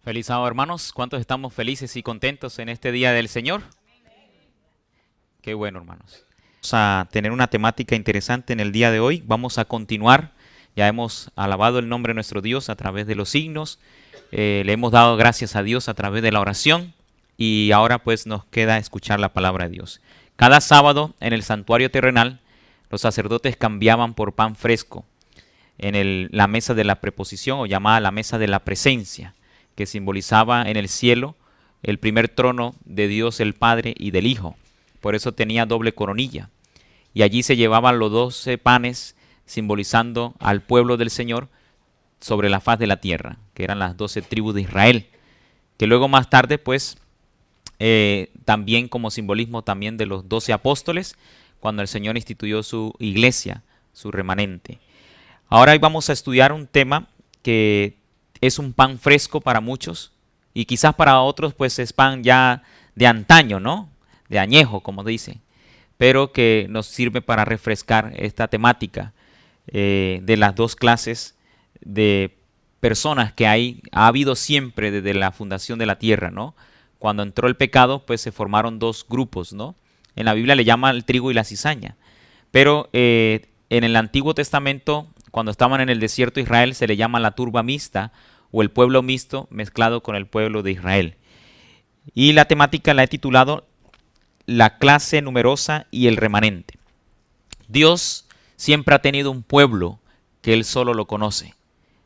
Feliz sábado, hermanos. ¿Cuántos estamos felices y contentos en este día del Señor? Qué bueno, hermanos. Vamos a tener una temática interesante en el día de hoy. Vamos a continuar. Ya hemos alabado el nombre de nuestro Dios a través de los signos. Le hemos dado gracias a Dios a través de la oración. Y ahora pues nos queda escuchar la palabra de Dios. Cada sábado en el santuario terrenal, los sacerdotes cambiaban por pan fresco en la mesa de la preposición, o llamada la mesa de la presencia, que simbolizaba en el cielo el primer trono de Dios el Padre y del Hijo. Por eso tenía doble coronilla. Y allí se llevaban los 12 panes, simbolizando al pueblo del Señor sobre la faz de la tierra, que eran las 12 tribus de Israel. Que luego más tarde, pues, también como simbolismo también de los 12 apóstoles, cuando el Señor instituyó su iglesia, su remanente. Ahora hoy vamos a estudiar un tema que es un pan fresco para muchos y quizás para otros pues es pan ya de antaño, ¿no? De añejo, como dice, pero que nos sirve para refrescar esta temática de las dos clases de personas que ha habido siempre desde la fundación de la tierra, ¿no? Cuando entró el pecado, pues se formaron dos grupos, ¿no? En la Biblia le llama el trigo y la cizaña, pero en el Antiguo Testamento, cuando estaban en el desierto de Israel, se le llama la turba mixta o el pueblo mixto mezclado con el pueblo de Israel. Y la temática la he titulado La clase numerosa y el remanente. Dios siempre ha tenido un pueblo que Él solo lo conoce.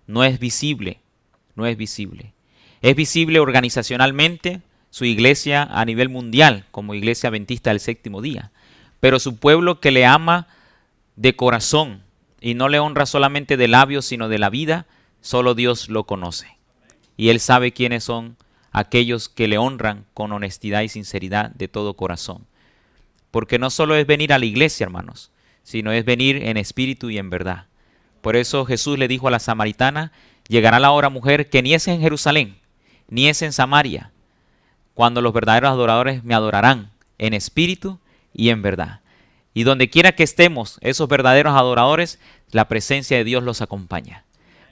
No es visible, no es visible. Es visible organizacionalmente su iglesia a nivel mundial, como Iglesia Adventista del Séptimo Día. Pero su pueblo que le ama de corazón y no le honra solamente de labios, sino de la vida, solo Dios lo conoce. Y Él sabe quiénes son aquellos que le honran con honestidad y sinceridad de todo corazón. Porque no solo es venir a la iglesia, hermanos, sino es venir en espíritu y en verdad. Por eso Jesús le dijo a la samaritana: llegará la hora, mujer, que ni es en Jerusalén, ni es en Samaria, cuando los verdaderos adoradores me adorarán en espíritu y en verdad. Y donde quiera que estemos, esos verdaderos adoradores, la presencia de Dios los acompaña.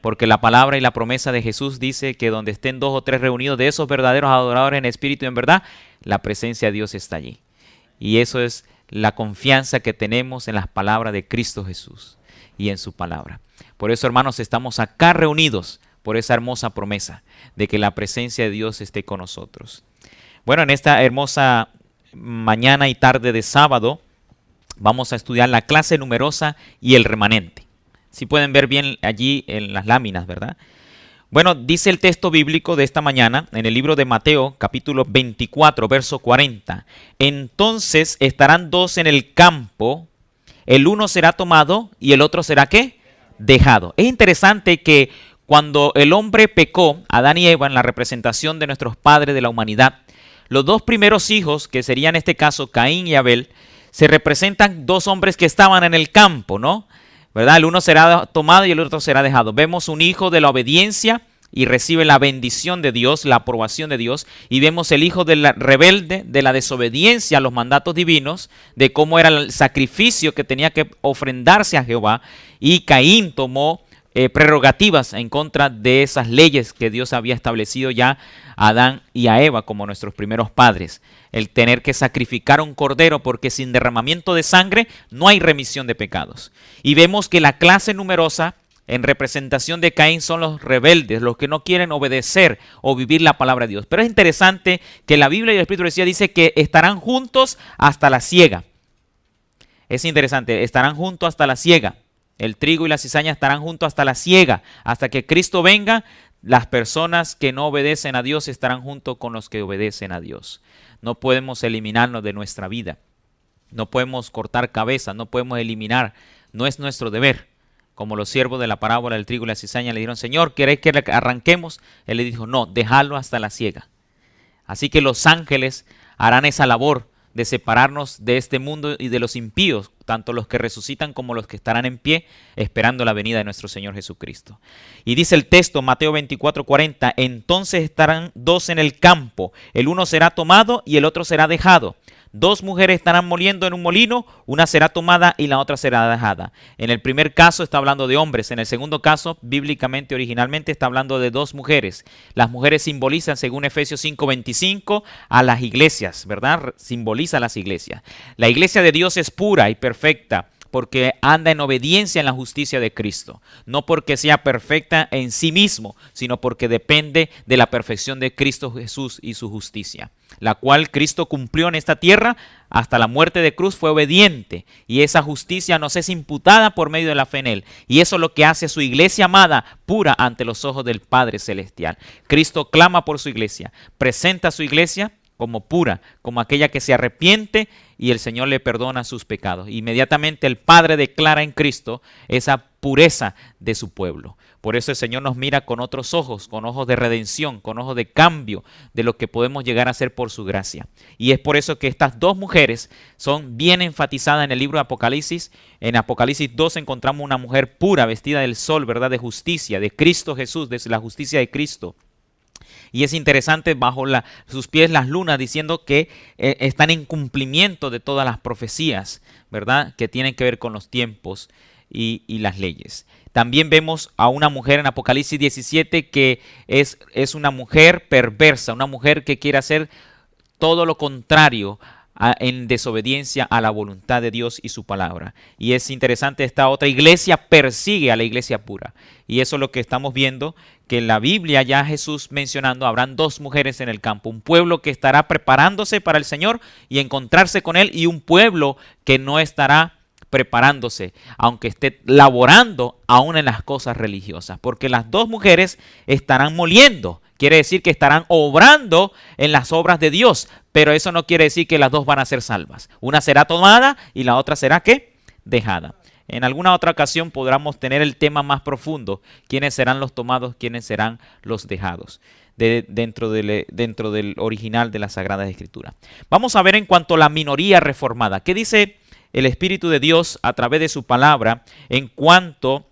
Porque la palabra y la promesa de Jesús dice que donde estén 2 o 3 reunidos de esos verdaderos adoradores en espíritu y en verdad, la presencia de Dios está allí. Y eso es la confianza que tenemos en las palabras de Cristo Jesús y en su palabra. Por eso, hermanos, estamos acá reunidos por esa hermosa promesa de que la presencia de Dios esté con nosotros. Bueno, en esta hermosa mañana y tarde de sábado, vamos a estudiar la clase numerosa y el remanente. Si pueden ver bien allí en las láminas, ¿verdad? Bueno, dice el texto bíblico de esta mañana en el libro de Mateo, capítulo 24, verso 40. Entonces estarán 2 en el campo, el uno será tomado y el otro será ¿qué? Dejado. Es interesante que cuando el hombre pecó, Adán y Eva, en la representación de nuestros padres de la humanidad, los 2 primeros hijos, que serían en este caso Caín y Abel, se representan 2 hombres que estaban en el campo, ¿no? ¿Verdad? El uno será tomado y el otro será dejado. Vemos un hijo de la obediencia y recibe la bendición de Dios, la aprobación de Dios. Y vemos el hijo del rebelde, de la desobediencia a los mandatos divinos, de cómo era el sacrificio que tenía que ofrendarse a Jehová. Y Caín tomó prerrogativas en contra de esas leyes que Dios había establecido ya a Adán y a Eva como nuestros primeros padres. El tener que sacrificar un cordero, porque sin derramamiento de sangre no hay remisión de pecados. Y vemos que la clase numerosa en representación de Caín son los rebeldes, los que no quieren obedecer o vivir la palabra de Dios. Pero es interesante que la Biblia y el Espíritu dice que estarán juntos hasta la siega. Es interesante, estarán juntos hasta la siega. El trigo y la cizaña estarán juntos hasta la siega. Hasta que Cristo venga, las personas que no obedecen a Dios estarán junto con los que obedecen a Dios. No podemos eliminarnos de nuestra vida. No podemos cortar cabezas, no podemos eliminar. No es nuestro deber. Como los siervos de la parábola del trigo y la cizaña le dijeron: Señor, ¿queréis que arranquemos? Él le dijo: no, dejadlo hasta la siega. Así que los ángeles harán esa labor de separarnos de este mundo y de los impíos, tanto los que resucitan como los que estarán en pie, esperando la venida de nuestro Señor Jesucristo. Y dice el texto, Mateo 24, 40, entonces estarán 2 en el campo, el uno será tomado y el otro será dejado. Dos mujeres estarán moliendo en un molino, una será tomada y la otra será dejada. En el primer caso está hablando de hombres, en el segundo caso, bíblicamente, originalmente, está hablando de dos mujeres. Las mujeres simbolizan, según Efesios 5:25, a las iglesias, ¿verdad? Simboliza las iglesias. La iglesia de Dios es pura y perfecta, porque anda en obediencia en la justicia de Cristo. No porque sea perfecta en sí mismo, sino porque depende de la perfección de Cristo Jesús y su justicia, la cual Cristo cumplió en esta tierra hasta la muerte de cruz, fue obediente. Y esa justicia nos es imputada por medio de la fe en Él. Y eso es lo que hace a su iglesia amada pura ante los ojos del Padre Celestial. Cristo clama por su iglesia, presenta a su iglesia como pura, como aquella que se arrepiente y el Señor le perdona sus pecados. Inmediatamente el Padre declara en Cristo esa pureza de su pueblo. Por eso el Señor nos mira con otros ojos, con ojos de redención, con ojos de cambio de lo que podemos llegar a ser por su gracia. Y es por eso que estas dos mujeres son bien enfatizadas en el libro de Apocalipsis. En Apocalipsis 2 encontramos una mujer pura, vestida del sol, ¿verdad? De justicia, de Cristo Jesús, de la justicia de Cristo. Y es interesante, bajo sus pies las lunas, diciendo que están en cumplimiento de todas las profecías, ¿verdad? Que tienen que ver con los tiempos y las leyes. También vemos a una mujer en Apocalipsis 17 que es una mujer perversa, una mujer que quiere hacer todo lo contrario en desobediencia a la voluntad de Dios y su palabra. Y es interesante, esta otra iglesia persigue a la iglesia pura. Y eso es lo que estamos viendo, que en la Biblia ya Jesús mencionando, habrán dos mujeres en el campo. Un pueblo que estará preparándose para el Señor y encontrarse con Él, y un pueblo que no estará preparándose, aunque esté laborando aún en las cosas religiosas. Porque las dos mujeres estarán moliendo. Quiere decir que estarán obrando en las obras de Dios, pero eso no quiere decir que las dos van a ser salvas. Una será tomada y la otra será ¿qué? Dejada. En alguna otra ocasión podremos tener el tema más profundo, quiénes serán los tomados, quiénes serán los dejados, dentro del original de la Sagrada Escritura. Vamos a ver en cuanto a la minoría reformada. ¿Qué dice el Espíritu de Dios a través de su palabra en cuanto a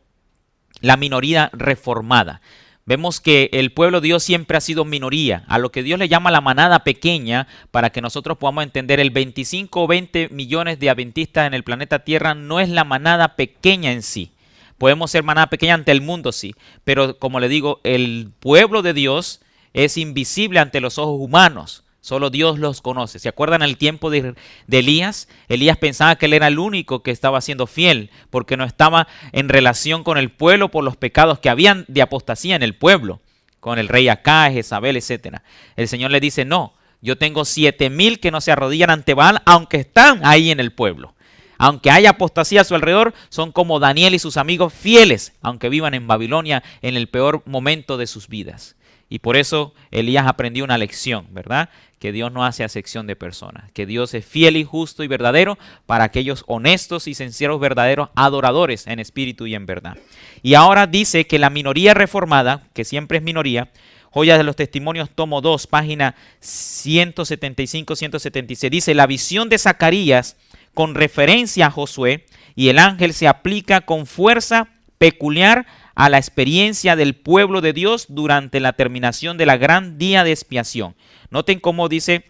la minoría reformada? Vemos que el pueblo de Dios siempre ha sido minoría, a lo que Dios le llama la manada pequeña, para que nosotros podamos entender, el 25 o 20 millones de adventistas en el planeta Tierra no es la manada pequeña en sí. Podemos ser manada pequeña ante el mundo, sí, pero como le digo, el pueblo de Dios es invisible ante los ojos humanos. Solo Dios los conoce. ¿Se acuerdan el tiempo de Elías? Elías pensaba que él era el único que estaba siendo fiel, porque no estaba en relación con el pueblo por los pecados que habían de apostasía en el pueblo, con el rey Acaz, Jezabel, etc. El Señor le dice, no, yo tengo 7,000 que no se arrodillan ante Baal, aunque están ahí en el pueblo. Aunque haya apostasía a su alrededor, son como Daniel y sus amigos fieles, aunque vivan en Babilonia en el peor momento de sus vidas. Y por eso Elías aprendió una lección, ¿verdad? Que Dios no hace acepción de personas, que Dios es fiel y justo y verdadero para aquellos honestos y sinceros verdaderos adoradores en espíritu y en verdad. Y ahora dice que la minoría reformada, que siempre es minoría, Joyas de los Testimonios, tomo 2, página 175-176, dice, la visión de Zacarías con referencia a Josué y el ángel se aplica con fuerza peculiar a la experiencia del pueblo de Dios durante la terminación de la gran día de expiación. Noten cómo dice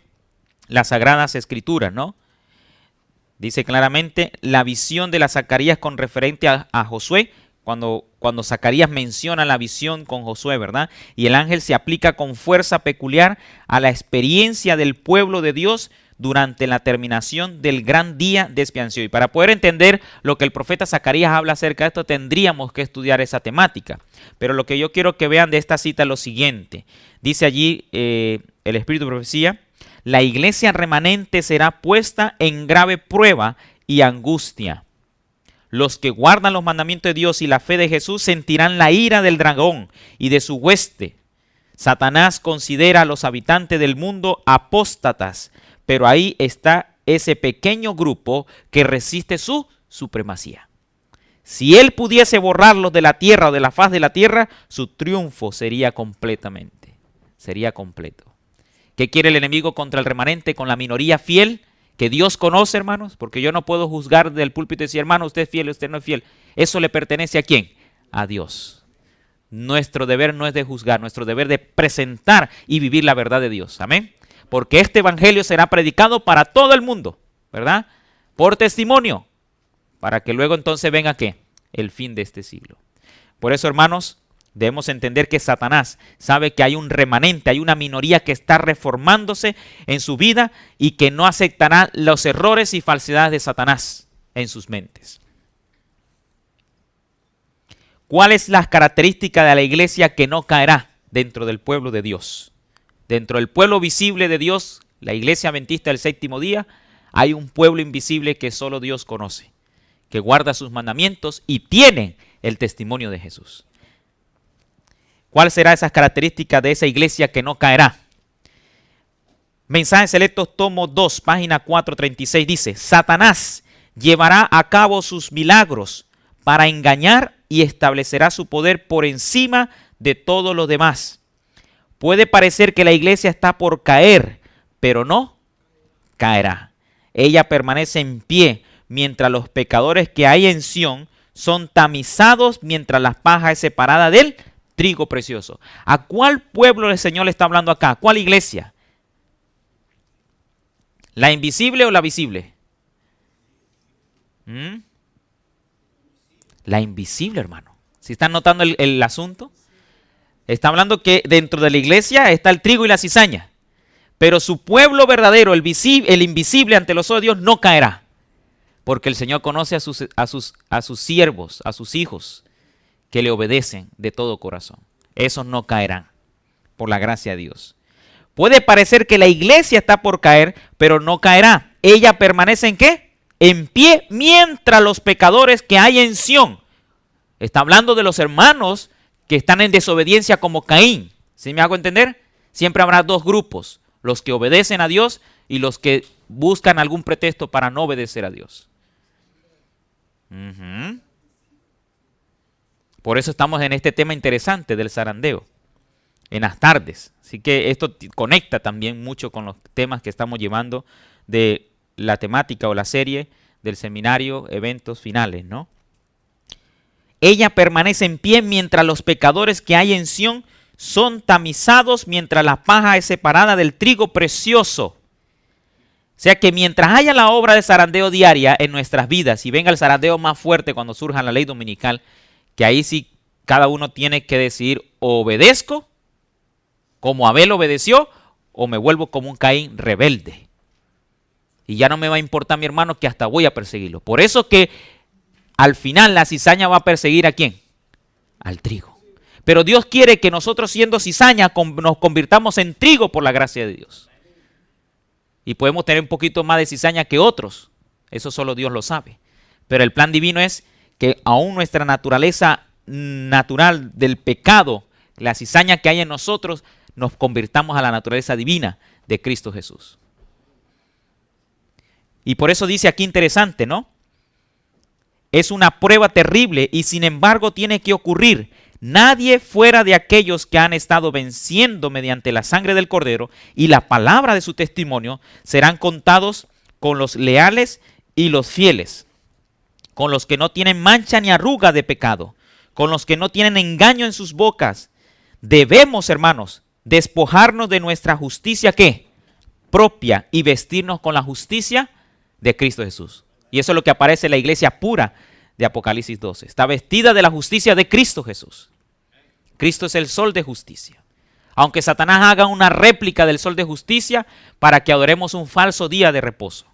las Sagradas Escrituras, ¿no? Dice claramente la visión de la Zacarías con referente a Josué, cuando Zacarías menciona la visión con Josué, ¿verdad? Y el ángel se aplica con fuerza peculiar a la experiencia del pueblo de Dios durante la terminación del gran día de expiación. Y para poder entender lo que el profeta Zacarías habla acerca de esto, tendríamos que estudiar esa temática. Pero lo que yo quiero que vean de esta cita es lo siguiente. Dice allí el Espíritu de Profecía, la iglesia remanente será puesta en grave prueba y angustia. Los que guardan los mandamientos de Dios y la fe de Jesús sentirán la ira del dragón y de su hueste. Satanás considera a los habitantes del mundo apóstatas, pero ahí está ese pequeño grupo que resiste su supremacía. Si él pudiese borrarlos de la tierra o de la faz de la tierra, su triunfo sería completo. ¿Qué quiere el enemigo contra el remanente, con la minoría fiel que Dios conoce, hermanos? Porque yo no puedo juzgar del púlpito y decir, hermano, usted es fiel, usted no es fiel. Eso le pertenece ¿a quién? A Dios. Nuestro deber no es de juzgar, nuestro deber de presentar y vivir la verdad de Dios. Amén. Porque este evangelio será predicado para todo el mundo, ¿verdad? Por testimonio, para que luego entonces venga ¿qué? El fin de este siglo. Por eso, hermanos, debemos entender que Satanás sabe que hay un remanente, hay una minoría que está reformándose en su vida y que no aceptará los errores y falsedades de Satanás en sus mentes. ¿Cuál es la característica de la iglesia que no caerá dentro del pueblo de Dios? Dentro del pueblo visible de Dios, la iglesia adventista del séptimo día, hay un pueblo invisible que solo Dios conoce, que guarda sus mandamientos y tiene el testimonio de Jesús. ¿Cuál será esa característica de esa iglesia que no caerá? Mensajes Selectos, tomo 2, página 436, dice: Satanás llevará a cabo sus milagros para engañar y establecerá su poder por encima de todos los demás. Puede parecer que la iglesia está por caer, pero no caerá. Ella permanece en pie mientras los pecadores que hay en Sión son tamizados, mientras la paja es separada del trigo precioso. ¿A cuál pueblo el Señor le está hablando acá? ¿A cuál iglesia? ¿La invisible o la visible? La invisible, hermano. ¿Sí están notando el asunto? Está hablando que dentro de la iglesia está el trigo y la cizaña. Pero su pueblo verdadero, el invisible ante los ojos de Dios, no caerá. Porque el Señor conoce a sus siervos, a sus hijos, que le obedecen de todo corazón. Esos no caerán, por la gracia de Dios. Puede parecer que la iglesia está por caer, pero no caerá. Ella permanece ¿en qué? En pie, mientras los pecadores que hay en Sión. Está hablando de los hermanos que están en desobediencia como Caín. ¿Sí me hago entender? Siempre habrá dos grupos: los que obedecen a Dios y los que buscan algún pretexto para no obedecer a Dios. Por eso estamos en este tema interesante del zarandeo, en las tardes. Así que esto conecta también mucho con los temas que estamos llevando de la temática o la serie del seminario Eventos Finales, ¿no? Ella permanece en pie mientras los pecadores que hay en Sión son tamizados, mientras la paja es separada del trigo precioso. O sea que mientras haya la obra de zarandeo diaria en nuestras vidas, y venga el zarandeo más fuerte cuando surja la ley dominical, que ahí sí cada uno tiene que decidir: o obedezco como Abel obedeció, o me vuelvo como un Caín rebelde. Y ya no me va a importar, mi hermano, que hasta voy a perseguirlo. Por eso que al final la cizaña va a perseguir ¿a quién? Al trigo. Pero Dios quiere que nosotros, siendo cizaña, nos convirtamos en trigo por la gracia de Dios. Y podemos tener un poquito más de cizaña que otros. Eso solo Dios lo sabe. Pero el plan divino es que aún nuestra naturaleza natural del pecado, la cizaña que hay en nosotros, nos convirtamos a la naturaleza divina de Cristo Jesús. Y por eso dice aquí interesante, ¿no? Es una prueba terrible y sin embargo tiene que ocurrir. Nadie fuera de aquellos que han estado venciendo mediante la sangre del Cordero y la palabra de su testimonio serán contados con los leales y los fieles, con los que no tienen mancha ni arruga de pecado, con los que no tienen engaño en sus bocas. Debemos, hermanos, despojarnos de nuestra justicia, ¿qué? Propia, y vestirnos con la justicia de Cristo Jesús. Y eso es lo que aparece en la iglesia pura de Apocalipsis 12. Está vestida de la justicia de Cristo Jesús. Cristo es el sol de justicia. Aunque Satanás haga una réplica del sol de justicia para que adoremos un falso día de reposo.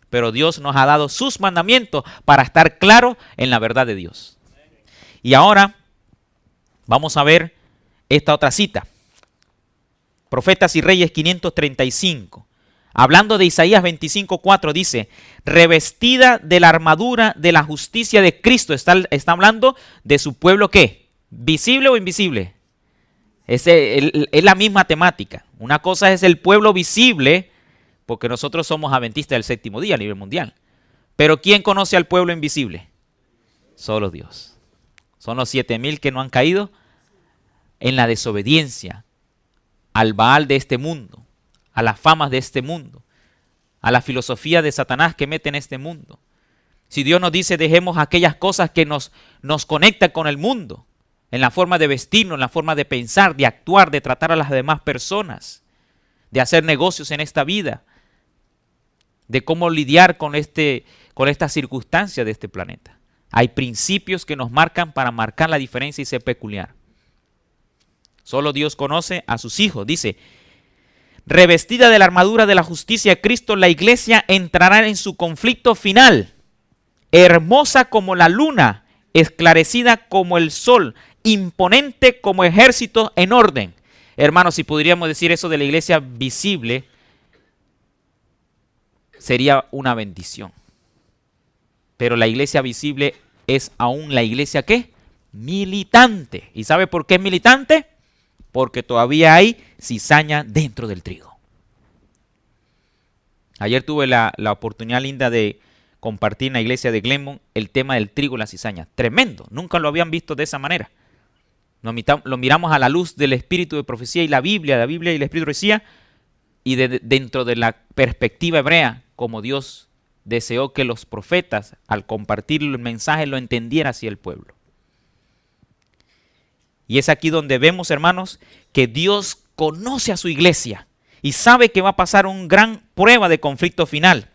Pero Dios nos ha dado sus mandamientos para estar claro en la verdad de Dios. Y ahora vamos a ver esta otra cita. Profetas y Reyes 535. Hablando de Isaías 25:4 dice: revestida de la armadura de la justicia de Cristo. Está hablando de su pueblo, ¿qué? ¿Visible o invisible? Es la misma temática. Una cosa es el pueblo visible, porque nosotros somos adventistas del séptimo día a nivel mundial. Pero ¿quién conoce al pueblo invisible? Solo Dios. Son los 7,000 que no han caído en la desobediencia al Baal de este mundo, a las famas de este mundo, a la filosofía de Satanás que mete en este mundo. Si Dios nos dice dejemos aquellas cosas que nos conectan con el mundo, en la forma de vestirnos, en la forma de pensar, de actuar, de tratar a las demás personas, de hacer negocios en esta vida, de cómo lidiar con estas circunstancias de este planeta. Hay principios que nos marcan para marcar la diferencia y ser peculiar. Solo Dios conoce a sus hijos. Dice, revestida de la armadura de la justicia de Cristo, la iglesia entrará en su conflicto final, hermosa como la luna, esclarecida como el sol, imponente como ejército en orden. Hermanos, si podríamos decir eso de la iglesia visible, sería una bendición. Pero la iglesia visible es aún la iglesia, ¿qué? Militante. ¿Y sabe por qué es militante? Porque todavía hay cizaña dentro del trigo. Ayer tuve la oportunidad linda de compartir en la iglesia de Glenmont el tema del trigo y la cizaña. Tremendo, nunca lo habían visto de esa manera. Lo miramos a la luz del espíritu de profecía y la Biblia y el espíritu de profecía, y dentro de la perspectiva hebrea, como Dios deseó que los profetas, al compartir el mensaje, lo entendiera hacia el pueblo. Y es aquí donde vemos, hermanos, que Dios conoce a su iglesia y sabe que va a pasar una gran prueba de conflicto final.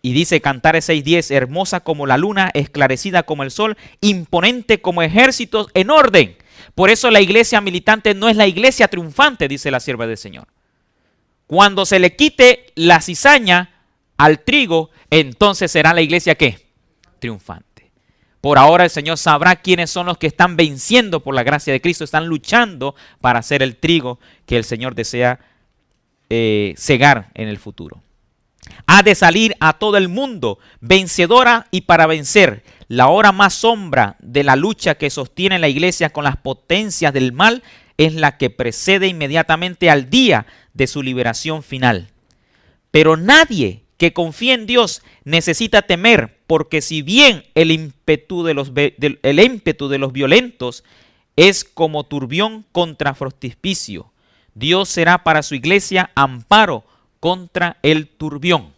Y dice Cantares 6:10, hermosa como la luna, esclarecida como el sol, imponente como ejércitos en orden. Por eso la iglesia militante no es la iglesia triunfante, dice la sierva del Señor. Cuando se le quite la cizaña al trigo, entonces será la iglesia ¿qué? Triunfante. Por ahora el Señor sabrá quiénes son los que están venciendo por la gracia de Cristo, están luchando para hacer el trigo que el Señor desea cegar en el futuro. Ha de salir a todo el mundo vencedora y para vencer. La hora más sombra de la lucha que sostiene la iglesia con las potencias del mal es la que precede inmediatamente al día de su liberación final. Pero nadie que confíe en Dios necesita temer, porque si bien el ímpetu de los violentos es como turbión contra frontispicio, Dios será para su iglesia amparo contra el turbión.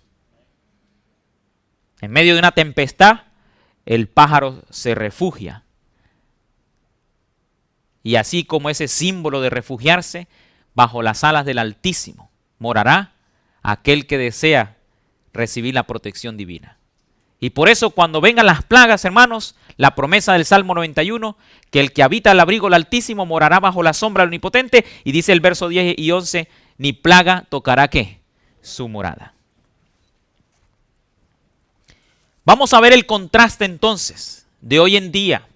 En medio de una tempestad, el pájaro se refugia. Y así como ese símbolo de refugiarse, bajo las alas del Altísimo morará aquel que desea recibir la protección divina. Y por eso cuando vengan las plagas, hermanos, la promesa del Salmo 91, que el que habita al abrigo del Altísimo morará bajo la sombra del Omnipotente, y dice el verso 10 y 11, ni plaga tocará ¿qué? Su morada. Vamos a ver el contraste entonces de hoy en día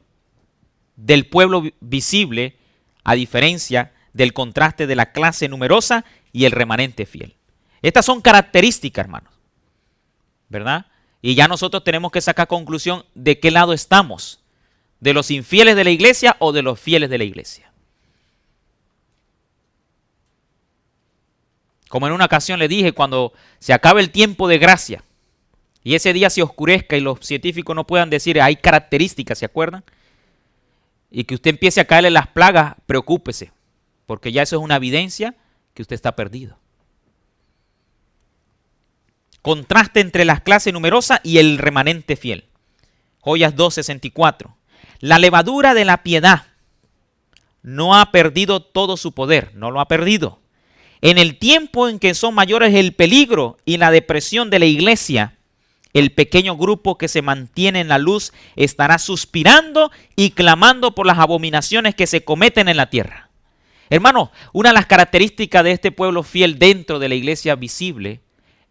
del pueblo visible, a diferencia del contraste de la clase numerosa y el remanente fiel. Estas son características, hermanos, ¿verdad? Y ya nosotros tenemos que sacar conclusión de qué lado estamos, de los infieles de la iglesia o de los fieles de la iglesia. Como en una ocasión le dije, cuando se acabe el tiempo de gracia y ese día se oscurezca y los científicos no puedan decir, hay características, ¿se acuerdan? Y que usted empiece a caerle las plagas, preocúpese, porque ya eso es una evidencia que usted está perdido. Contraste entre la clase numerosa y el remanente fiel. Joyas 2:64. La levadura de la piedad no ha perdido todo su poder, no lo ha perdido. En el tiempo en que son mayores el peligro y la depresión de la iglesia, el pequeño grupo que se mantiene en la luz estará suspirando y clamando por las abominaciones que se cometen en la tierra. Hermano, una de las características de este pueblo fiel dentro de la iglesia visible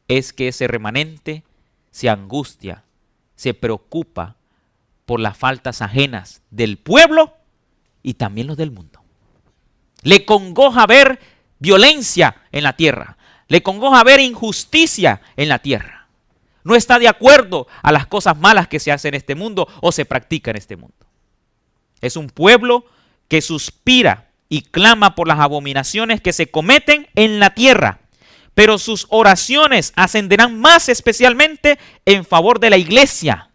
es que ese remanente se angustia, se preocupa por las faltas ajenas del pueblo y también los del mundo. Le congoja ver violencia en la tierra, le congoja ver injusticia en la tierra. No está de acuerdo a las cosas malas que se hacen en este mundo o se practican en este mundo. Es un pueblo que suspira y clama por las abominaciones que se cometen en la tierra. Pero sus oraciones ascenderán más especialmente en favor de la iglesia.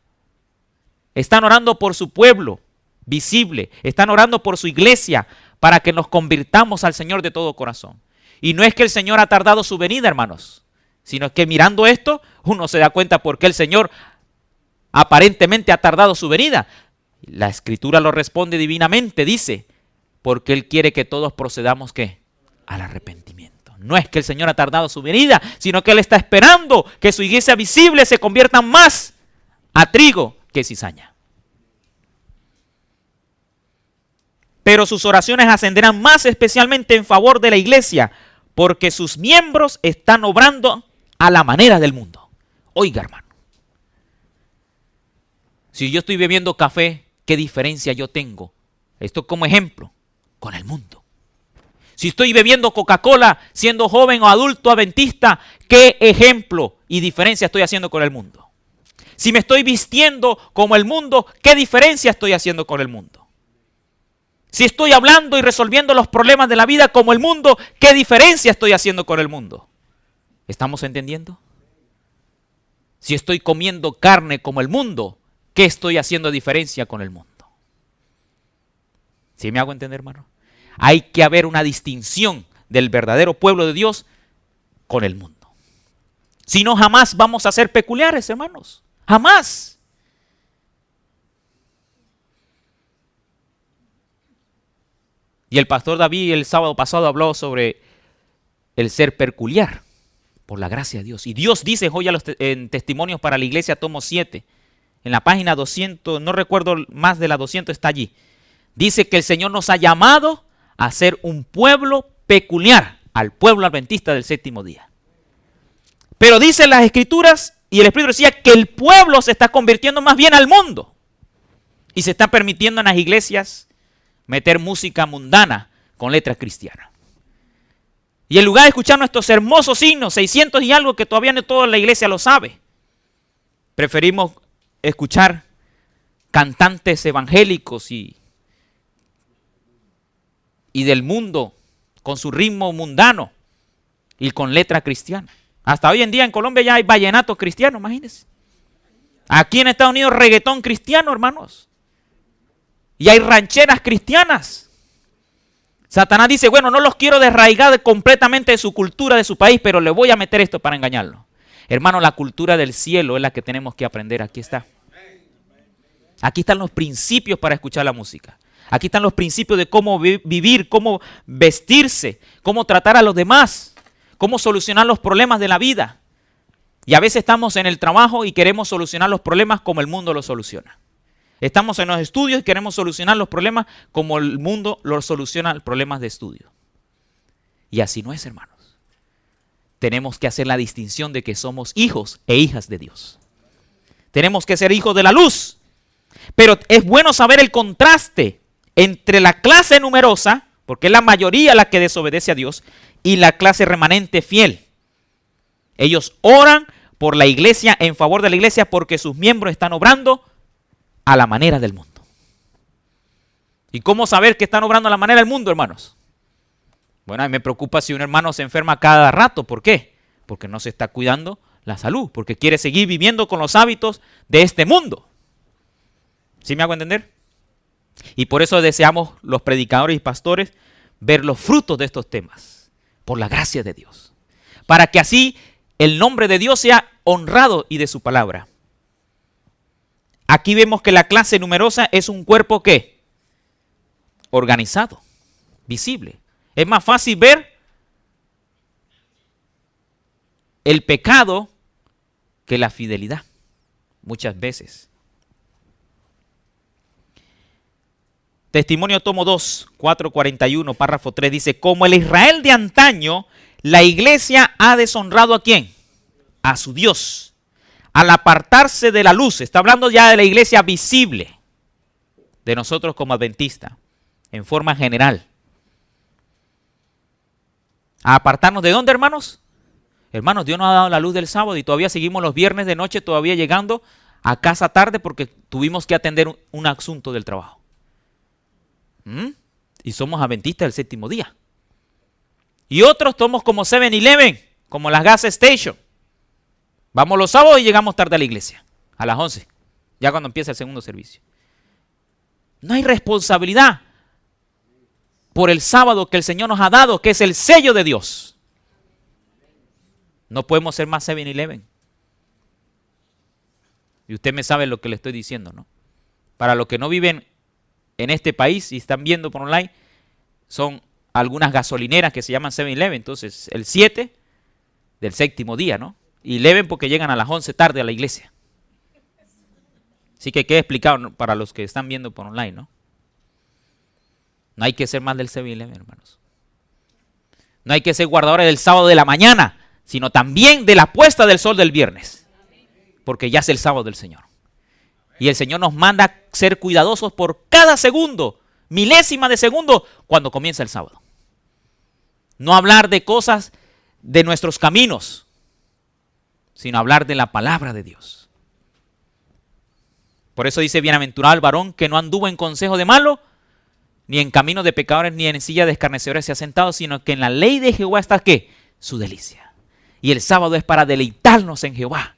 Están orando por su pueblo visible. Están orando por su iglesia para que nos convirtamos al Señor de todo corazón. Y no es que el Señor ha tardado su venida, hermanos, sino que mirando esto, uno se da cuenta por qué el Señor aparentemente ha tardado su venida. La Escritura lo responde divinamente, dice, porque Él quiere que todos procedamos, ¿qué? al arrepentimiento. No es que el Señor ha tardado su venida, sino que Él está esperando que su iglesia visible se convierta más a trigo que cizaña. Pero sus oraciones ascenderán más especialmente en favor de la iglesia, porque sus miembros están obrando a la manera del mundo. Oiga, hermano, si yo estoy bebiendo café, ¿qué diferencia yo tengo? Esto como ejemplo, con el mundo. Si estoy bebiendo Coca-Cola, siendo joven o adulto adventista, ¿qué ejemplo y diferencia estoy haciendo con el mundo? Si me estoy vistiendo como el mundo, ¿qué diferencia estoy haciendo con el mundo? Si estoy hablando y resolviendo los problemas de la vida como el mundo, ¿qué diferencia estoy haciendo con el mundo? ¿Estamos entendiendo? Si estoy comiendo carne como el mundo, ¿qué estoy haciendo diferencia con el mundo? ¿Sí me hago entender, hermano? Hay que haber una distinción del verdadero pueblo de Dios con el mundo. Si no, jamás vamos a ser peculiares, hermanos. Jamás. Y el pastor David el sábado pasado habló sobre el ser peculiar por la gracia de Dios. Y Dios dice hoy en Testimonios para la Iglesia, tomo 7, en la página 200, no recuerdo más de la 200, está allí. Dice que el Señor nos ha llamado a ser un pueblo peculiar, al pueblo adventista del séptimo día. Pero dicen las Escrituras, y el Espíritu decía que el pueblo se está convirtiendo más bien al mundo. Y se está permitiendo en las iglesias meter música mundana con letras cristianas. Y en lugar de escuchar nuestros hermosos himnos, 600 y algo que todavía no toda la iglesia lo sabe, preferimos escuchar cantantes evangélicos y del mundo con su ritmo mundano y con letra cristiana. Hasta hoy en día en Colombia ya hay vallenato cristiano, imagínense. Aquí en Estados Unidos reggaetón cristiano, hermanos. Y hay rancheras cristianas. Satanás dice, bueno, no los quiero desraigar completamente de su cultura, de su país, pero le voy a meter esto para engañarlo. Hermano, la cultura del cielo es la que tenemos que aprender. Aquí está. Aquí están los principios para escuchar la música. Aquí están los principios de cómo vivir, cómo vestirse, cómo tratar a los demás, cómo solucionar los problemas de la vida. Y a veces estamos en el trabajo y queremos solucionar los problemas como el mundo los soluciona. Estamos en los estudios y queremos solucionar los problemas como el mundo los soluciona los problemas de estudio. Y así no es, hermanos. Tenemos que hacer la distinción de que somos hijos e hijas de Dios. Tenemos que ser hijos de la luz. Pero es bueno saber el contraste entre la clase numerosa, porque es la mayoría la que desobedece a Dios, y la clase remanente fiel. Ellos oran por la iglesia, en favor de la iglesia, porque sus miembros están obrando a la manera del mundo. ¿Y cómo saber que están obrando a la manera del mundo, hermanos? Bueno, a mí me preocupa si un hermano se enferma cada rato. ¿Por qué? Porque no se está cuidando la salud, porque quiere seguir viviendo con los hábitos de este mundo. ¿Sí me hago entender? Y por eso deseamos los predicadores y pastores ver los frutos de estos temas, por la gracia de Dios, para que así el nombre de Dios sea honrado y de su palabra. Aquí vemos que la clase numerosa es un cuerpo ¿qué? Organizado, visible. Es más fácil ver el pecado que la fidelidad, muchas veces. Testimonio tomo 2, 4:41, párrafo 3, dice, como el Israel de antaño, la iglesia ha deshonrado ¿a quién? A su Dios, al apartarse de la luz. Está hablando ya de la iglesia visible, de nosotros como adventistas, en forma general. ¿A apartarnos de dónde, hermanos? Hermanos, Dios nos ha dado la luz del sábado y todavía seguimos los viernes de noche, todavía llegando a casa tarde porque tuvimos que atender un asunto del trabajo. Y somos adventistas del séptimo día. Y otros somos como 7-Eleven, como las gas station. Vamos los sábados y llegamos tarde a la iglesia, a las 11, ya cuando empieza el segundo servicio. No hay responsabilidad por el sábado que el Señor nos ha dado, que es el sello de Dios. No podemos ser más 7-Eleven. Y usted me sabe lo que le estoy diciendo, ¿no? Para los que no viven en este país y están viendo por online, son algunas gasolineras que se llaman 7-Eleven. Entonces, el 7 del séptimo día, ¿no? Y 11 porque llegan a las 11 tarde a la iglesia. Así que quede explicado, ¿no?, para los que están viendo por online, ¿no? No hay que ser más del 7-Eleven, hermanos. No hay que ser guardadores del sábado de la mañana, sino también de la puesta del sol del viernes. Porque ya es el sábado del Señor. Y el Señor nos manda ser cuidadosos por cada segundo, milésima de segundo, cuando comienza el sábado. No hablar de cosas de nuestros caminos, sino hablar de la palabra de Dios. Por eso dice, bienaventurado el varón que no anduvo en consejo de malo, ni en camino de pecadores, ni en silla de escarnecedores se ha sentado, sino que en la ley de Jehová está, ¿qué? Su delicia. Y el sábado es para deleitarnos en Jehová.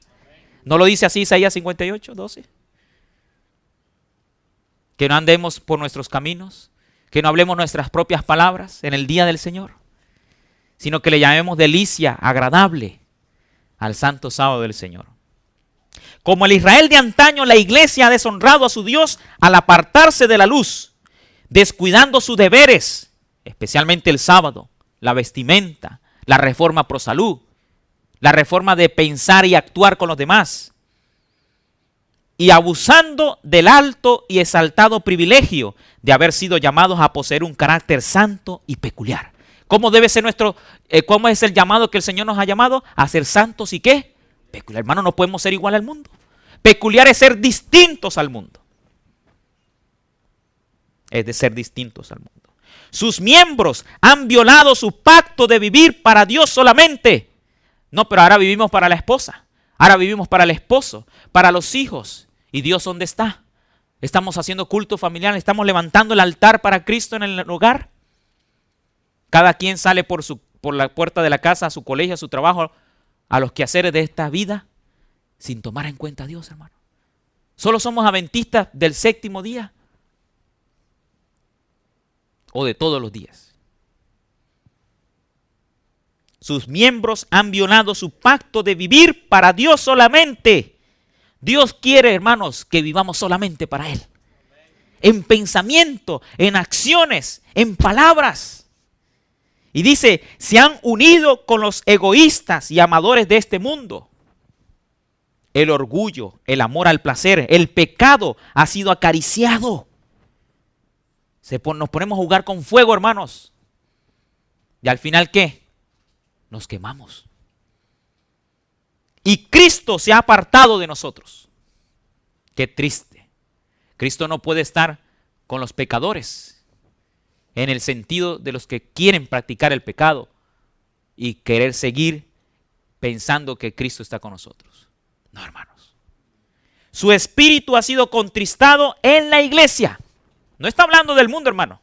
¿No lo dice así Isaías 58:12? Que no andemos por nuestros caminos, que no hablemos nuestras propias palabras en el día del Señor, sino que le llamemos delicia, agradable al santo sábado del Señor. Como el Israel de antaño, la iglesia ha deshonrado a su Dios al apartarse de la luz, descuidando sus deberes, especialmente el sábado, la vestimenta, la reforma pro salud, la reforma de pensar y actuar con los demás, y abusando del alto y exaltado privilegio de haber sido llamados a poseer un carácter santo y peculiar. ¿Cómo debe ser cómo es el llamado que el Señor nos ha llamado? A ser santos y ¿qué? Peculiar. Hermano, no podemos ser igual al mundo. Peculiar es ser distintos al mundo. Es de ser distintos al mundo. Sus miembros han violado su pacto de vivir para Dios solamente. No, pero ahora vivimos para la esposa. Ahora vivimos para el esposo, para los hijos. ¿Y Dios dónde está? ¿Estamos haciendo culto familiar? ¿Estamos levantando el altar para Cristo en el hogar? Cada quien sale por la puerta de la casa, a su colegio, a su trabajo, a los quehaceres de esta vida, sin tomar en cuenta a Dios, hermano. ¿Solo somos adventistas del séptimo día? ¿O de todos los días? Sus miembros han violado su pacto de vivir para Dios solamente. Dios quiere, hermanos, que vivamos solamente para Él. En pensamiento, en acciones, en palabras. Y dice, se han unido con los egoístas y amadores de este mundo. El orgullo, el amor al placer, el pecado ha sido acariciado. Nos ponemos a jugar con fuego, hermanos. Y al final, ¿qué? Nos quemamos. Y Cristo se ha apartado de nosotros. Qué triste. Cristo no puede estar con los pecadores, en el sentido de los que quieren practicar el pecado y querer seguir pensando que Cristo está con nosotros. No, hermanos. Su espíritu ha sido contristado en la iglesia. No está hablando del mundo, hermano.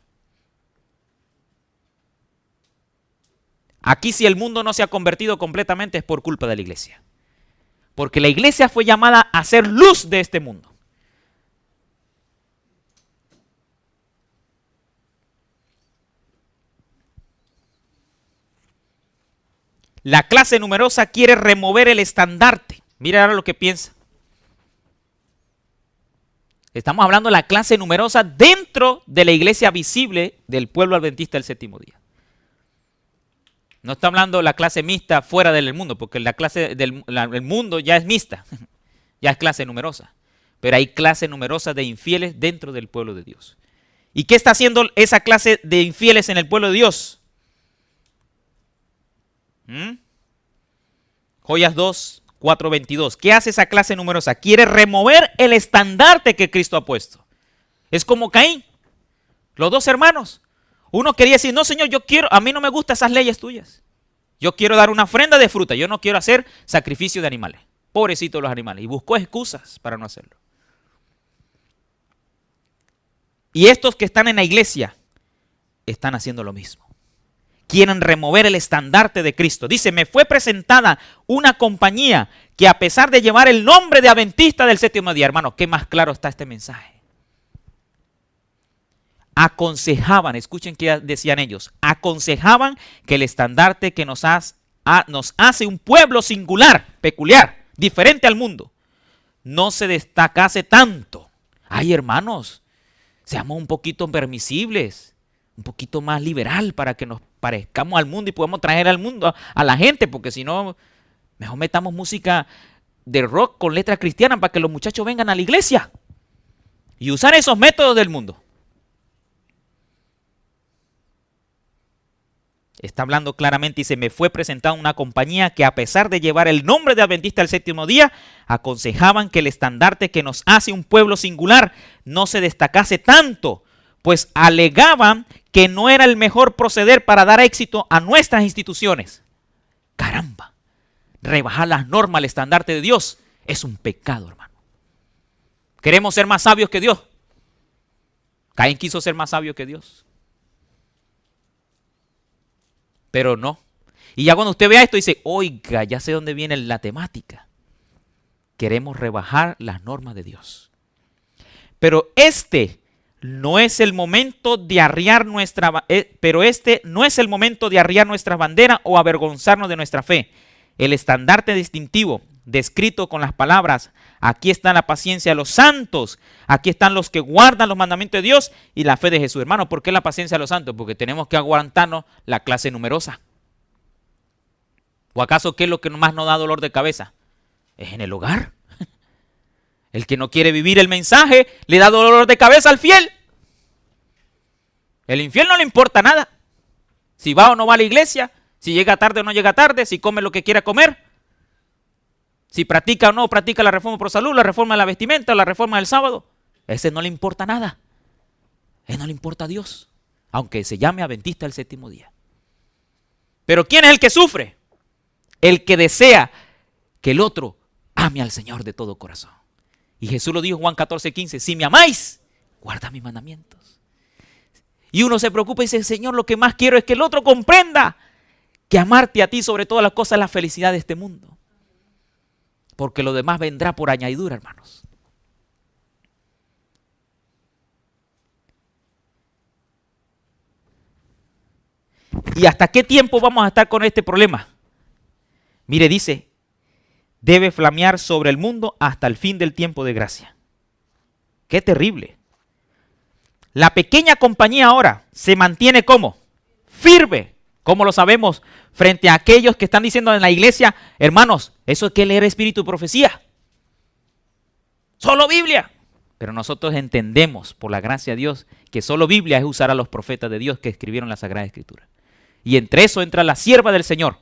Aquí si el mundo no se ha convertido completamente es por culpa de la iglesia. Porque la iglesia fue llamada a ser luz de este mundo. La clase numerosa quiere remover el estandarte. Mira ahora lo que piensa. Estamos hablando de la clase numerosa dentro de la iglesia visible del pueblo adventista del séptimo día. No está hablando de la clase mixta fuera del mundo, porque la clase del mundo ya es mixta, ya es clase numerosa. Pero hay clase numerosa de infieles dentro del pueblo de Dios. ¿Y qué está haciendo esa clase de infieles en el pueblo de Dios? Joyas 2, 4, 22. ¿Qué hace esa clase numerosa? Quiere remover el estandarte que Cristo ha puesto. Es como Caín, los dos hermanos. Uno quería decir, no Señor, a mí no me gustan esas leyes tuyas. Yo quiero dar una ofrenda de fruta, yo no quiero hacer sacrificio de animales. Pobrecitos los animales. Y buscó excusas para no hacerlo. Y estos que están en la iglesia están haciendo lo mismo. Quieren remover el estandarte de Cristo. Dice, me fue presentada una compañía que a pesar de llevar el nombre de adventista del séptimo día, hermano, ¿qué más claro está este mensaje? Aconsejaban, escuchen qué decían ellos, aconsejaban que el estandarte que nos hace un pueblo singular, peculiar, diferente al mundo, no se destacase tanto. Ay, hermanos, seamos un poquito permisibles, un poquito más liberal para que nos parezcamos al mundo y podamos traer al mundo a la gente, porque si no, mejor metamos música de rock con letras cristianas para que los muchachos vengan a la iglesia y usar esos métodos del mundo. Está hablando claramente y se me fue presentada una compañía que, a pesar de llevar el nombre de Adventista del Séptimo Día, aconsejaban que el estandarte que nos hace un pueblo singular no se destacase tanto, pues alegaban que no era el mejor proceder para dar éxito a nuestras instituciones. Caramba, rebajar las normas al estandarte de Dios es un pecado, hermano. Queremos ser más sabios que Dios. Caín quiso ser más sabio que Dios, pero no. Y ya cuando usted vea esto dice, oiga, ya sé dónde viene la temática. Queremos rebajar las normas de Dios. Pero no es el momento de arriar nuestra bandera o avergonzarnos de nuestra fe. El estandarte distintivo descrito con las palabras, aquí está la paciencia de los santos, aquí están los que guardan los mandamientos de Dios y la fe de Jesús. Hermano, ¿por qué la paciencia de los santos? Porque tenemos que aguantarnos la clase numerosa. ¿O acaso qué es lo que más nos da dolor de cabeza? Es en el hogar. El que no quiere vivir el mensaje le da dolor de cabeza al fiel. El infiel no le importa nada. Si va o no va a la iglesia, si llega tarde o no llega tarde, si come lo que quiera comer, si practica o no practica la reforma pro salud, la reforma de la vestimenta, la reforma del sábado. Ese no le importa nada. Él no le importa a Dios, aunque se llame Adventista del Séptimo Día. Pero ¿quién es el que sufre? El que desea que el otro ame al Señor de todo corazón. Y Jesús lo dijo en Juan 14:15, si me amáis, guarda mis mandamientos. Y uno se preocupa y dice, Señor, lo que más quiero es que el otro comprenda que amarte a ti sobre todas las cosas es la felicidad de este mundo. Porque lo demás vendrá por añadidura, hermanos. ¿Y hasta qué tiempo vamos a estar con este problema? Mire, dice, debe flamear sobre el mundo hasta el fin del tiempo de gracia. ¡Qué terrible! La pequeña compañía ahora se mantiene ¿cómo? Firme. ¿Cómo lo sabemos? Frente a aquellos que están diciendo en la iglesia, hermanos, eso es que leer espíritu y profecía. Solo Biblia. Pero nosotros entendemos, por la gracia de Dios, que solo Biblia es usar a los profetas de Dios que escribieron la Sagrada Escritura. Y entre eso entra la sierva del Señor,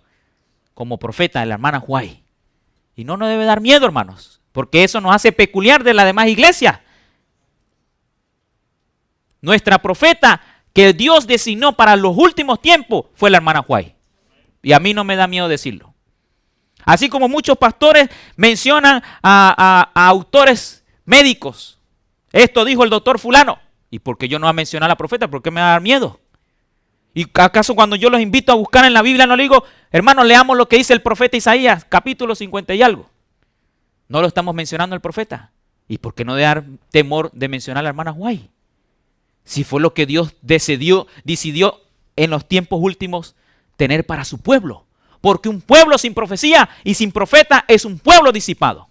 como profeta, la hermana Huay. Y no nos debe dar miedo, hermanos, porque eso nos hace peculiar de la demás iglesia. Nuestra profeta que Dios designó para los últimos tiempos fue la hermana Huay. Y a mí no me da miedo decirlo. Así como muchos pastores mencionan a autores médicos. Esto dijo el doctor fulano. ¿Y por qué yo no voy a mencionar a la profeta? ¿Por qué me va a dar miedo? ¿Y acaso cuando yo los invito a buscar en la Biblia no le digo, hermanos, leamos lo que dice el profeta Isaías, capítulo 50 y algo? No lo estamos mencionando al profeta. ¿Y por qué no dar temor de mencionar a la hermana Huay? Si fue lo que Dios decidió en los tiempos últimos tener para su pueblo. Porque un pueblo sin profecía y sin profeta es un pueblo disipado.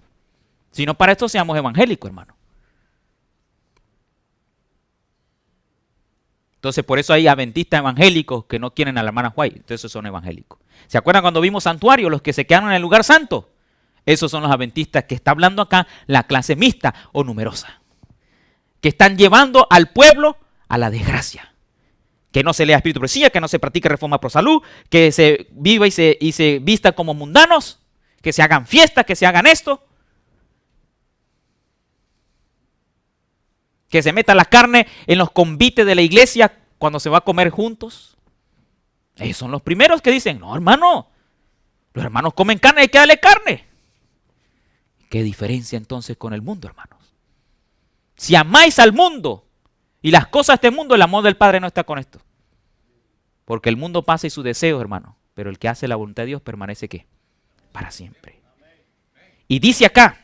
Si no, para esto seamos evangélicos, hermano. Entonces, por eso hay adventistas evangélicos que no quieren a la hermana Huay. Entonces, esos son evangélicos. ¿Se acuerdan cuando vimos santuario? Los que se quedaron en el lugar santo. Esos son los adventistas que está hablando acá la clase mixta o numerosa. Que están llevando al pueblo a la desgracia. Que no se lea espíritu de profecía, que no se practique reforma pro salud, que se viva y se vista como mundanos, que se hagan fiestas, que se hagan esto. Que se meta la carne en los convites de la iglesia cuando se va a comer juntos. Ellos son los primeros que dicen, no hermano, los hermanos comen carne, hay que darle carne. ¿Qué diferencia entonces con el mundo, hermanos? Si amáis al mundo y las cosas de este mundo, el amor del Padre no está con esto. Porque el mundo pasa y sus deseos, hermano, pero el que hace la voluntad de Dios permanece ¿qué? Para siempre. Y dice acá,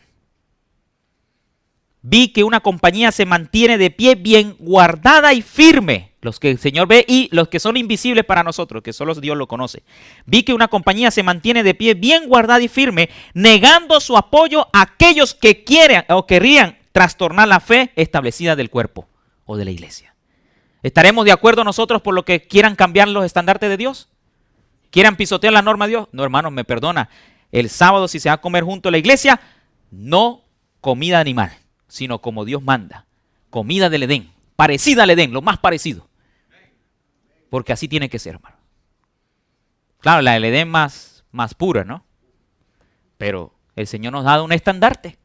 vi que una compañía se mantiene de pie bien guardada y firme, los que el Señor ve y los que son invisibles para nosotros, que solo Dios lo conoce. Vi que una compañía se mantiene de pie bien guardada y firme, negando su apoyo a aquellos que quieran o querrían trastornar la fe establecida del cuerpo o de la iglesia. ¿Estaremos de acuerdo nosotros por lo que quieran cambiar los estandartes de Dios? ¿Quieran pisotear la norma de Dios? No, hermanos, me perdona. El sábado, si se va a comer junto a la iglesia, no comida animal, sino como Dios manda. Comida del Edén, parecida al Edén, lo más parecido. Porque así tiene que ser, hermano. Claro, la del Edén más pura, ¿no? Pero el Señor nos ha dado un estandarte.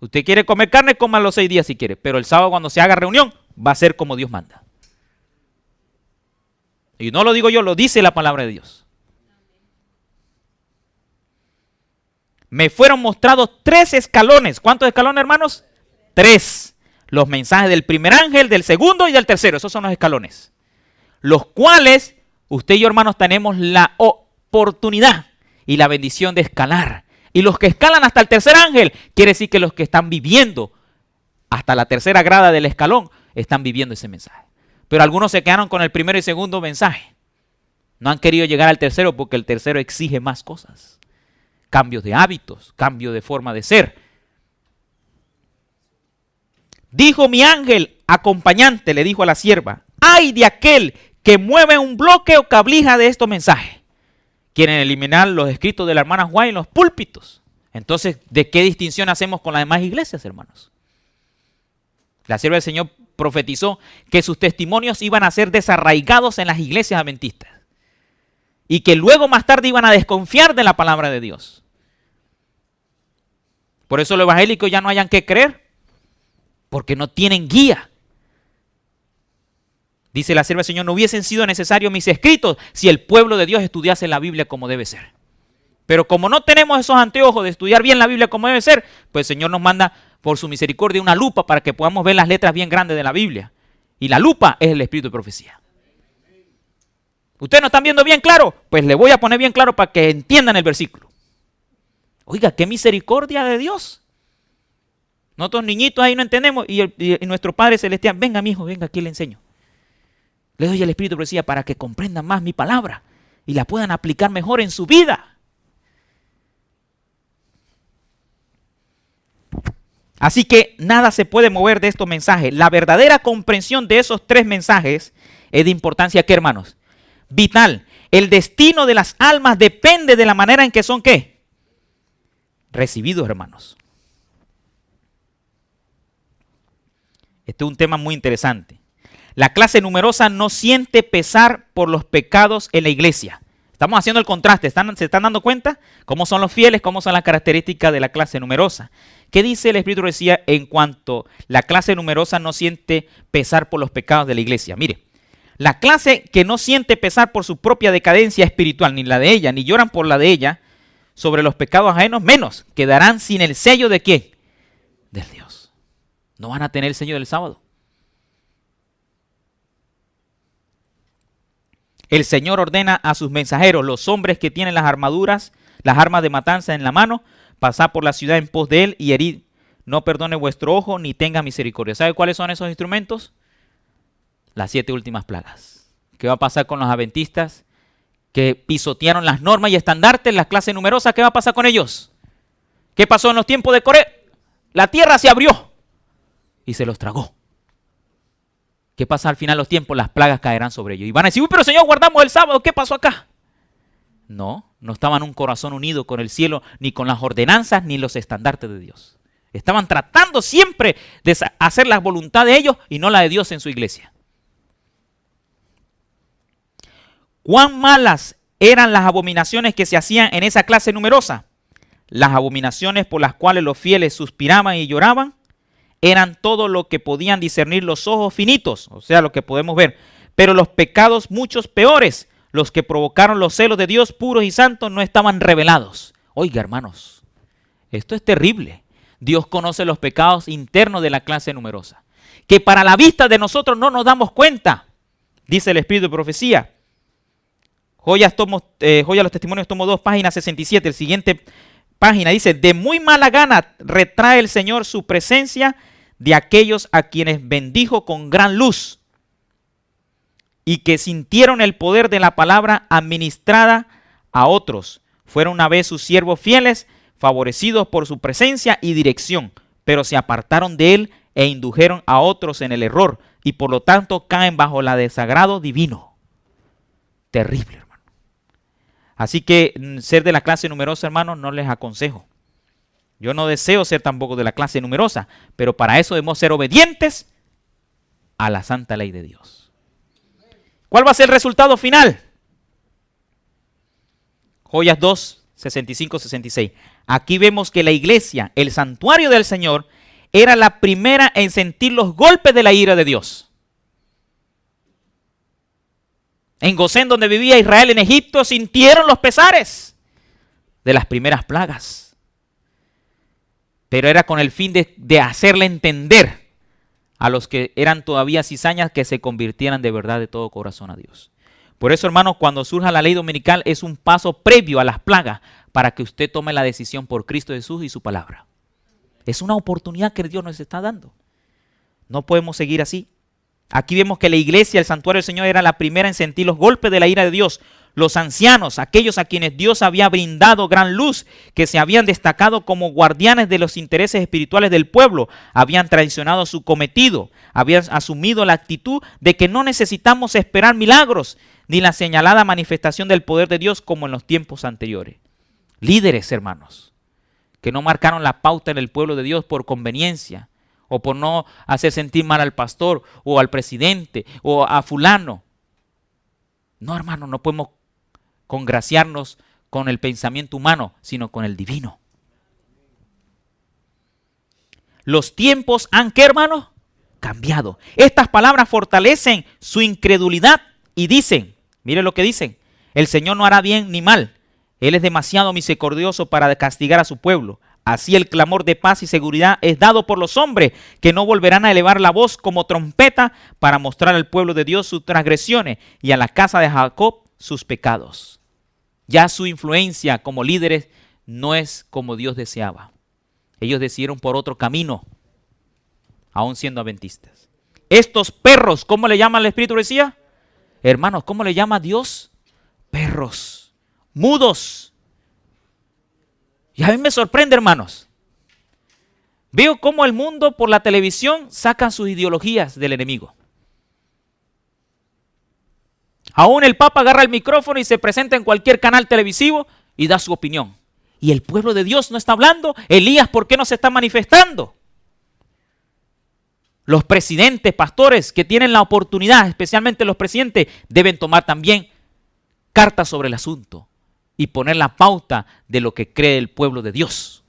Usted quiere comer carne, coma los 6 días si quiere. Pero el sábado cuando se haga reunión, va a ser como Dios manda. Y no lo digo yo, lo dice la palabra de Dios. Me fueron mostrados 3 escalones. ¿Cuántos escalones, hermanos? 3. Los mensajes del primer ángel, del segundo y del tercero. Esos son los escalones. Los cuales usted y yo, hermanos, tenemos la oportunidad y la bendición de escalar. Y los que escalan hasta el tercer ángel, quiere decir que los que están viviendo hasta la tercera grada del escalón, están viviendo ese mensaje. Pero algunos se quedaron con el primero y segundo mensaje. No han querido llegar al tercero porque el tercero exige más cosas. Cambios de hábitos, cambio de forma de ser. Dijo mi ángel acompañante, le dijo a la sierva, ¡ay de aquel que mueve un bloque o cablija de estos mensajes! Quieren eliminar los escritos de la hermana Juan en los púlpitos. Entonces, ¿de qué distinción hacemos con las demás iglesias, hermanos? La sierva del Señor profetizó que sus testimonios iban a ser desarraigados en las iglesias adventistas. Y que luego más tarde iban a desconfiar de la palabra de Dios. Por eso los evangélicos ya no hayan que creer. Porque no tienen guía. Dice la sierva del Señor, no hubiesen sido necesarios mis escritos si el pueblo de Dios estudiase la Biblia como debe ser. Pero como no tenemos esos anteojos de estudiar bien la Biblia como debe ser, pues el Señor nos manda por su misericordia una lupa para que podamos ver las letras bien grandes de la Biblia. Y la lupa es el espíritu de profecía. ¿Ustedes no están viendo bien claro? Pues le voy a poner bien claro para que entiendan el versículo. Oiga, qué misericordia de Dios. Nosotros niñitos ahí no entendemos y nuestro Padre Celestial, venga mi hijo, venga aquí le enseño. Le doy el espíritu de profecía para que comprendan más mi palabra y la puedan aplicar mejor en su vida. Así que nada se puede mover de estos mensajes. La verdadera comprensión de esos 3 mensajes es de importancia, ¿qué, hermanos? Vital. El destino de las almas depende de la manera en que son, ¿qué? Recibidos, hermanos. Este es un tema muy interesante. La clase numerosa no siente pesar por los pecados en la iglesia. Estamos haciendo el contraste. ¿Se están dando cuenta? ¿Cómo son los fieles? ¿Cómo son las características de la clase numerosa? ¿Qué dice el Espíritu decía en cuanto la clase numerosa no siente pesar por los pecados de la iglesia? Mire, la clase que no siente pesar por su propia decadencia espiritual, ni la de ella, ni lloran por la de ella, sobre los pecados ajenos, menos, quedarán sin el sello de ¿quién? Del Dios. No van a tener el sello del sábado. El Señor ordena a sus mensajeros, los hombres que tienen las armaduras, las armas de matanza en la mano, pasad por la ciudad en pos de él y herid. No perdone vuestro ojo ni tenga misericordia. ¿Sabe cuáles son esos instrumentos? Las 7 últimas plagas. ¿Qué va a pasar con los adventistas que pisotearon las normas y estandartes, las clases numerosas? ¿Qué va a pasar con ellos? ¿Qué pasó en los tiempos de Coré? La tierra se abrió y se los tragó. ¿Qué pasa al final de los tiempos? Las plagas caerán sobre ellos. Y van a decir, uy, pero Señor, guardamos el sábado, ¿qué pasó acá? No estaban un corazón unido con el cielo, ni con las ordenanzas, ni los estandartes de Dios. Estaban tratando siempre de hacer la voluntad de ellos y no la de Dios en su iglesia. ¿Cuán malas eran las abominaciones que se hacían en esa clase numerosa? Las abominaciones por las cuales los fieles suspiraban y lloraban eran todo lo que podían discernir los ojos finitos, o sea, lo que podemos ver. Pero los pecados muchos peores, los que provocaron los celos de Dios puros y santos, no estaban revelados. Oiga, hermanos, esto es terrible. Dios conoce los pecados internos de la clase numerosa, que para la vista de nosotros no nos damos cuenta, dice el Espíritu de Profecía. Joya los Testimonios, tomo 2, página 67, el siguiente página dice, de muy mala gana retrae el Señor su presencia de aquellos a quienes bendijo con gran luz y que sintieron el poder de la palabra administrada a otros. Fueron una vez sus siervos fieles, favorecidos por su presencia y dirección, pero se apartaron de él e indujeron a otros en el error, y por lo tanto caen bajo la desagrado divino. Terrible, hermano. Así que ser de la clase numerosa, hermano, no les aconsejo. Yo no deseo ser tampoco de la clase numerosa, pero para eso debemos ser obedientes a la santa ley de Dios. ¿Cuál va a ser el resultado final? Joyas 2, 65, 66. Aquí vemos que la iglesia, el santuario del Señor, era la primera en sentir los golpes de la ira de Dios. En Gosén, donde vivía Israel en Egipto, sintieron los pesares de las primeras plagas. Pero era con el fin de hacerle entender a los que eran todavía cizañas que se convirtieran de verdad de todo corazón a Dios. Por eso, hermanos, cuando surja la ley dominical es un paso previo a las plagas para que usted tome la decisión por Cristo Jesús y su palabra. Es una oportunidad que Dios nos está dando. No podemos seguir así. Aquí vemos que la iglesia, el santuario del Señor, era la primera en sentir los golpes de la ira de Dios. Los ancianos, aquellos a quienes Dios había brindado gran luz, que se habían destacado como guardianes de los intereses espirituales del pueblo, habían traicionado su cometido, habían asumido la actitud de que no necesitamos esperar milagros, ni la señalada manifestación del poder de Dios como en los tiempos anteriores. Líderes, hermanos, que no marcaron la pauta en el pueblo de Dios por conveniencia, o por no hacer sentir mal al pastor, o al presidente, o a fulano. No, hermano, no podemos congraciarnos con el pensamiento humano, sino con el divino. Los tiempos han, ¿qué, hermano? Cambiado. Estas palabras fortalecen su incredulidad y dicen, mire lo que dicen, el Señor no hará bien ni mal. Él es demasiado misericordioso para castigar a su pueblo. Así el clamor de paz y seguridad es dado por los hombres, que no volverán a elevar la voz como trompeta para mostrar al pueblo de Dios sus transgresiones y a la casa de Jacob sus pecados. Ya su influencia como líderes no es como Dios deseaba. Ellos decidieron por otro camino, aún siendo adventistas. Estos perros, ¿cómo le llama el Espíritu decía? Hermanos, ¿cómo le llama Dios? Perros, mudos. Y a mí me sorprende, hermanos. Veo cómo el mundo por la televisión sacan sus ideologías del enemigo. Aún el Papa agarra el micrófono y se presenta en cualquier canal televisivo y da su opinión. Y el pueblo de Dios no está hablando. Elías, ¿por qué no se está manifestando? Los presidentes, pastores que tienen la oportunidad, especialmente los presidentes, deben tomar también cartas sobre el asunto y poner la pauta de lo que cree el pueblo de Dios.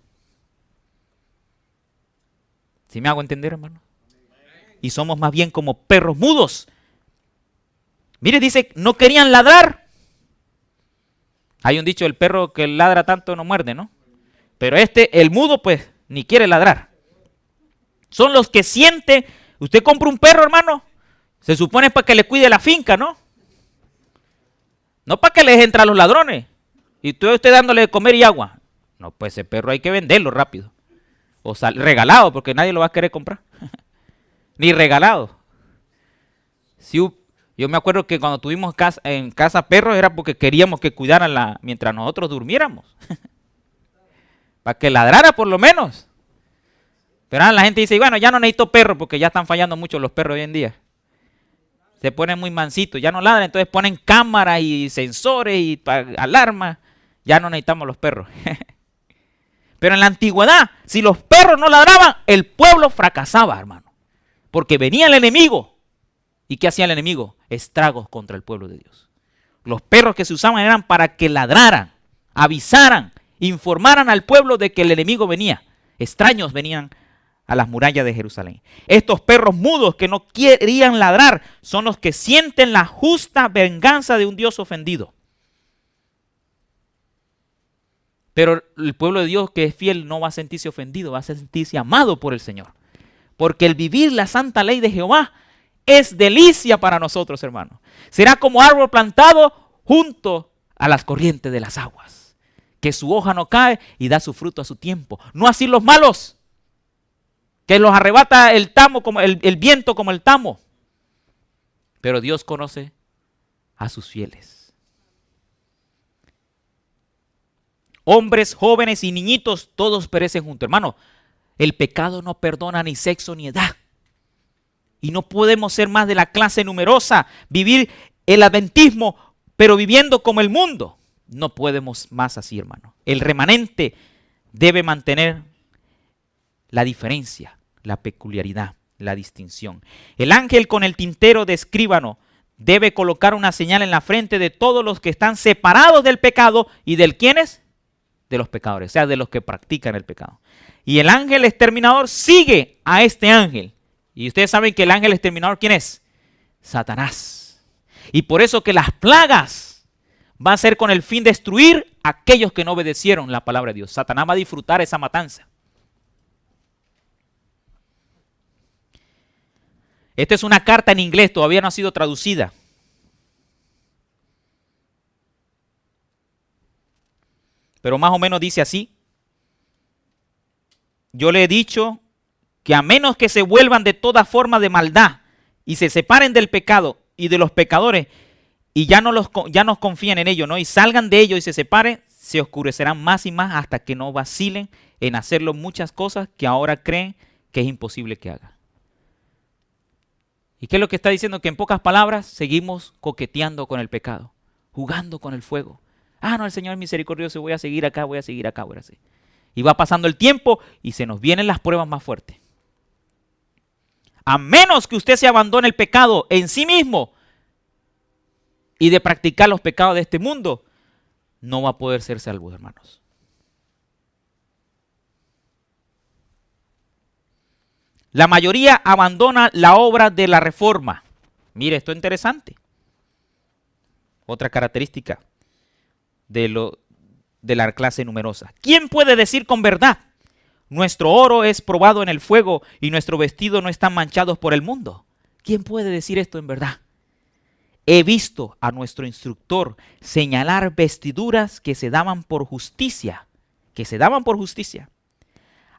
¿Sí me hago entender, hermano? Y somos más bien como perros mudos. Mire, dice, no querían ladrar. Hay un dicho, el perro que ladra tanto no muerde, ¿no? Pero el mudo, pues, ni quiere ladrar. Son los que sienten. Usted compra un perro, hermano, se supone para que le cuide la finca, ¿no? No para que le deje entrar a los ladrones. Y usted dándole de comer y agua. No, pues ese perro hay que venderlo rápido. O regalado, porque nadie lo va a querer comprar. Ni regalado. Yo me acuerdo que cuando tuvimos en casa perros era porque queríamos que cuidaran mientras nosotros durmiéramos. Para que ladrara por lo menos. Pero ahora la gente dice, bueno, ya no necesito perros porque ya están fallando mucho los perros hoy en día. Se ponen muy mansitos, ya no ladran, entonces ponen cámaras y sensores y alarmas. Ya no necesitamos los perros. Pero en la antigüedad, si los perros no ladraban, el pueblo fracasaba, hermano. Porque venía el enemigo. ¿Y qué hacía el enemigo? Estragos contra el pueblo de Dios. Los perros que se usaban eran para que ladraran, avisaran, informaran al pueblo de que el enemigo venía. Extraños venían a las murallas de Jerusalén. Estos perros mudos que no querían ladrar son los que sienten la justa venganza de un Dios ofendido. Pero el pueblo de Dios que es fiel no va a sentirse ofendido, va a sentirse amado por el Señor. Porque el vivir la santa ley de Jehová es delicia para nosotros, hermanos. Será como árbol plantado junto a las corrientes de las aguas, que su hoja no cae y da su fruto a su tiempo. No así los malos, que los arrebata el tamo como el viento como el tamo. Pero Dios conoce a sus fieles. Hombres, jóvenes y niñitos, todos perecen juntos. Hermano, el pecado no perdona ni sexo ni edad. Y no podemos ser más de la clase numerosa, vivir el adventismo, pero viviendo como el mundo. No podemos más así, hermano. El remanente debe mantener la diferencia, la peculiaridad, la distinción. El ángel con el tintero de escribano debe colocar una señal en la frente de todos los que están separados del pecado y del ¿quiénes? De los pecadores, o sea, de los que practican el pecado. Y el ángel exterminador sigue a este ángel. Y ustedes saben que el ángel exterminador, ¿quién es? Satanás. Y por eso que las plagas van a ser con el fin de destruir a aquellos que no obedecieron la palabra de Dios. Satanás va a disfrutar esa matanza. Esta es una carta en inglés, todavía no ha sido traducida. Pero más o menos dice así. Yo le he dicho que a menos que se vuelvan de toda forma de maldad y se separen del pecado y de los pecadores y ya no confíen en ellos, ¿no? Y salgan de ellos y se separen, se oscurecerán más y más hasta que no vacilen en hacerlo muchas cosas que ahora creen que es imposible que hagan. ¿Y qué es lo que está diciendo? Que en pocas palabras seguimos coqueteando con el pecado, jugando con el fuego. Ah, no, el Señor es misericordioso, voy a seguir acá, voy a seguir acá, voy a seguir. Y va pasando el tiempo y se nos vienen las pruebas más fuertes. A menos que usted se abandone el pecado en sí mismo y de practicar los pecados de este mundo, no va a poder ser salvo, hermanos. La mayoría abandona la obra de la reforma. Mire, esto es interesante. Otra característica de la clase numerosa. ¿Quién puede decir con verdad? Nuestro oro es probado en el fuego y nuestro vestido no están manchados por el mundo. ¿Quién puede decir esto en verdad? He visto a nuestro instructor señalar vestiduras que se daban por justicia.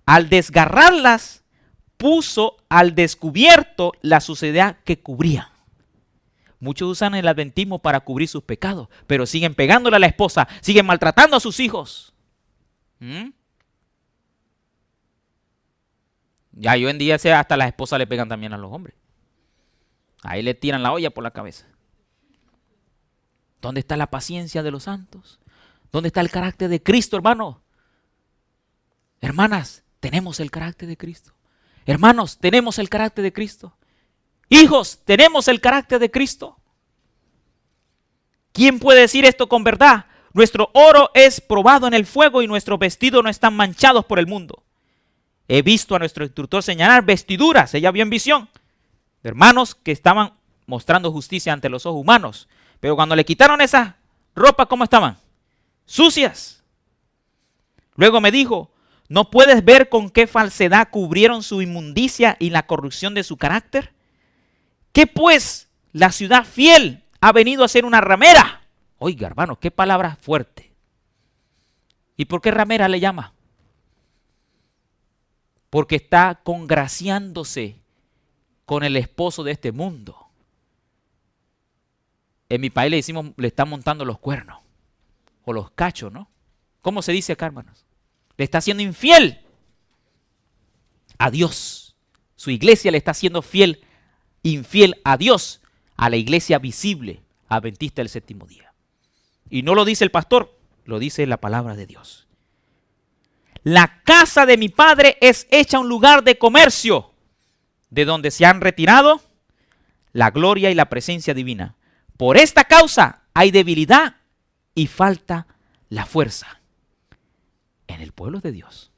Al desgarrarlas, puso al descubierto la suciedad que cubría. Muchos usan el adventismo para cubrir sus pecados, pero siguen pegándole a la esposa, siguen maltratando a sus hijos. Ya hoy en día hasta las esposas le pegan también a los hombres. Ahí le tiran la olla por la cabeza. ¿Dónde está la paciencia de los santos? ¿Dónde está el carácter de Cristo, hermano? Hermanas, tenemos el carácter de Cristo. Hermanos, tenemos el carácter de Cristo. Hijos, tenemos el carácter de Cristo. ¿Quién puede decir esto con verdad? Nuestro oro es probado en el fuego y nuestros vestidos no están manchados por el mundo. He visto a nuestro instructor señalar vestiduras, ella vio en visión, de hermanos que estaban mostrando justicia ante los ojos humanos. Pero cuando le quitaron esa ropa, ¿cómo estaban? Sucias. Luego me dijo, ¿no puedes ver con qué falsedad cubrieron su inmundicia y la corrupción de su carácter? ¿Qué pues la ciudad fiel ha venido a ser una ramera? Oiga, hermano, qué palabra fuerte. ¿Y por qué ramera le llama? Porque está congraciándose con el esposo de este mundo. En mi país le decimos, le está montando los cuernos o los cachos, ¿no? ¿Cómo se dice acá, hermanos? Le está siendo infiel a Dios. Su iglesia le está siendo infiel a Dios, a la iglesia visible, adventista del séptimo día. Y no lo dice el pastor, lo dice la palabra de Dios. La casa de mi padre es hecha un lugar de comercio, de donde se han retirado la gloria y la presencia divina. Por esta causa hay debilidad y falta la fuerza en el pueblo de Dios.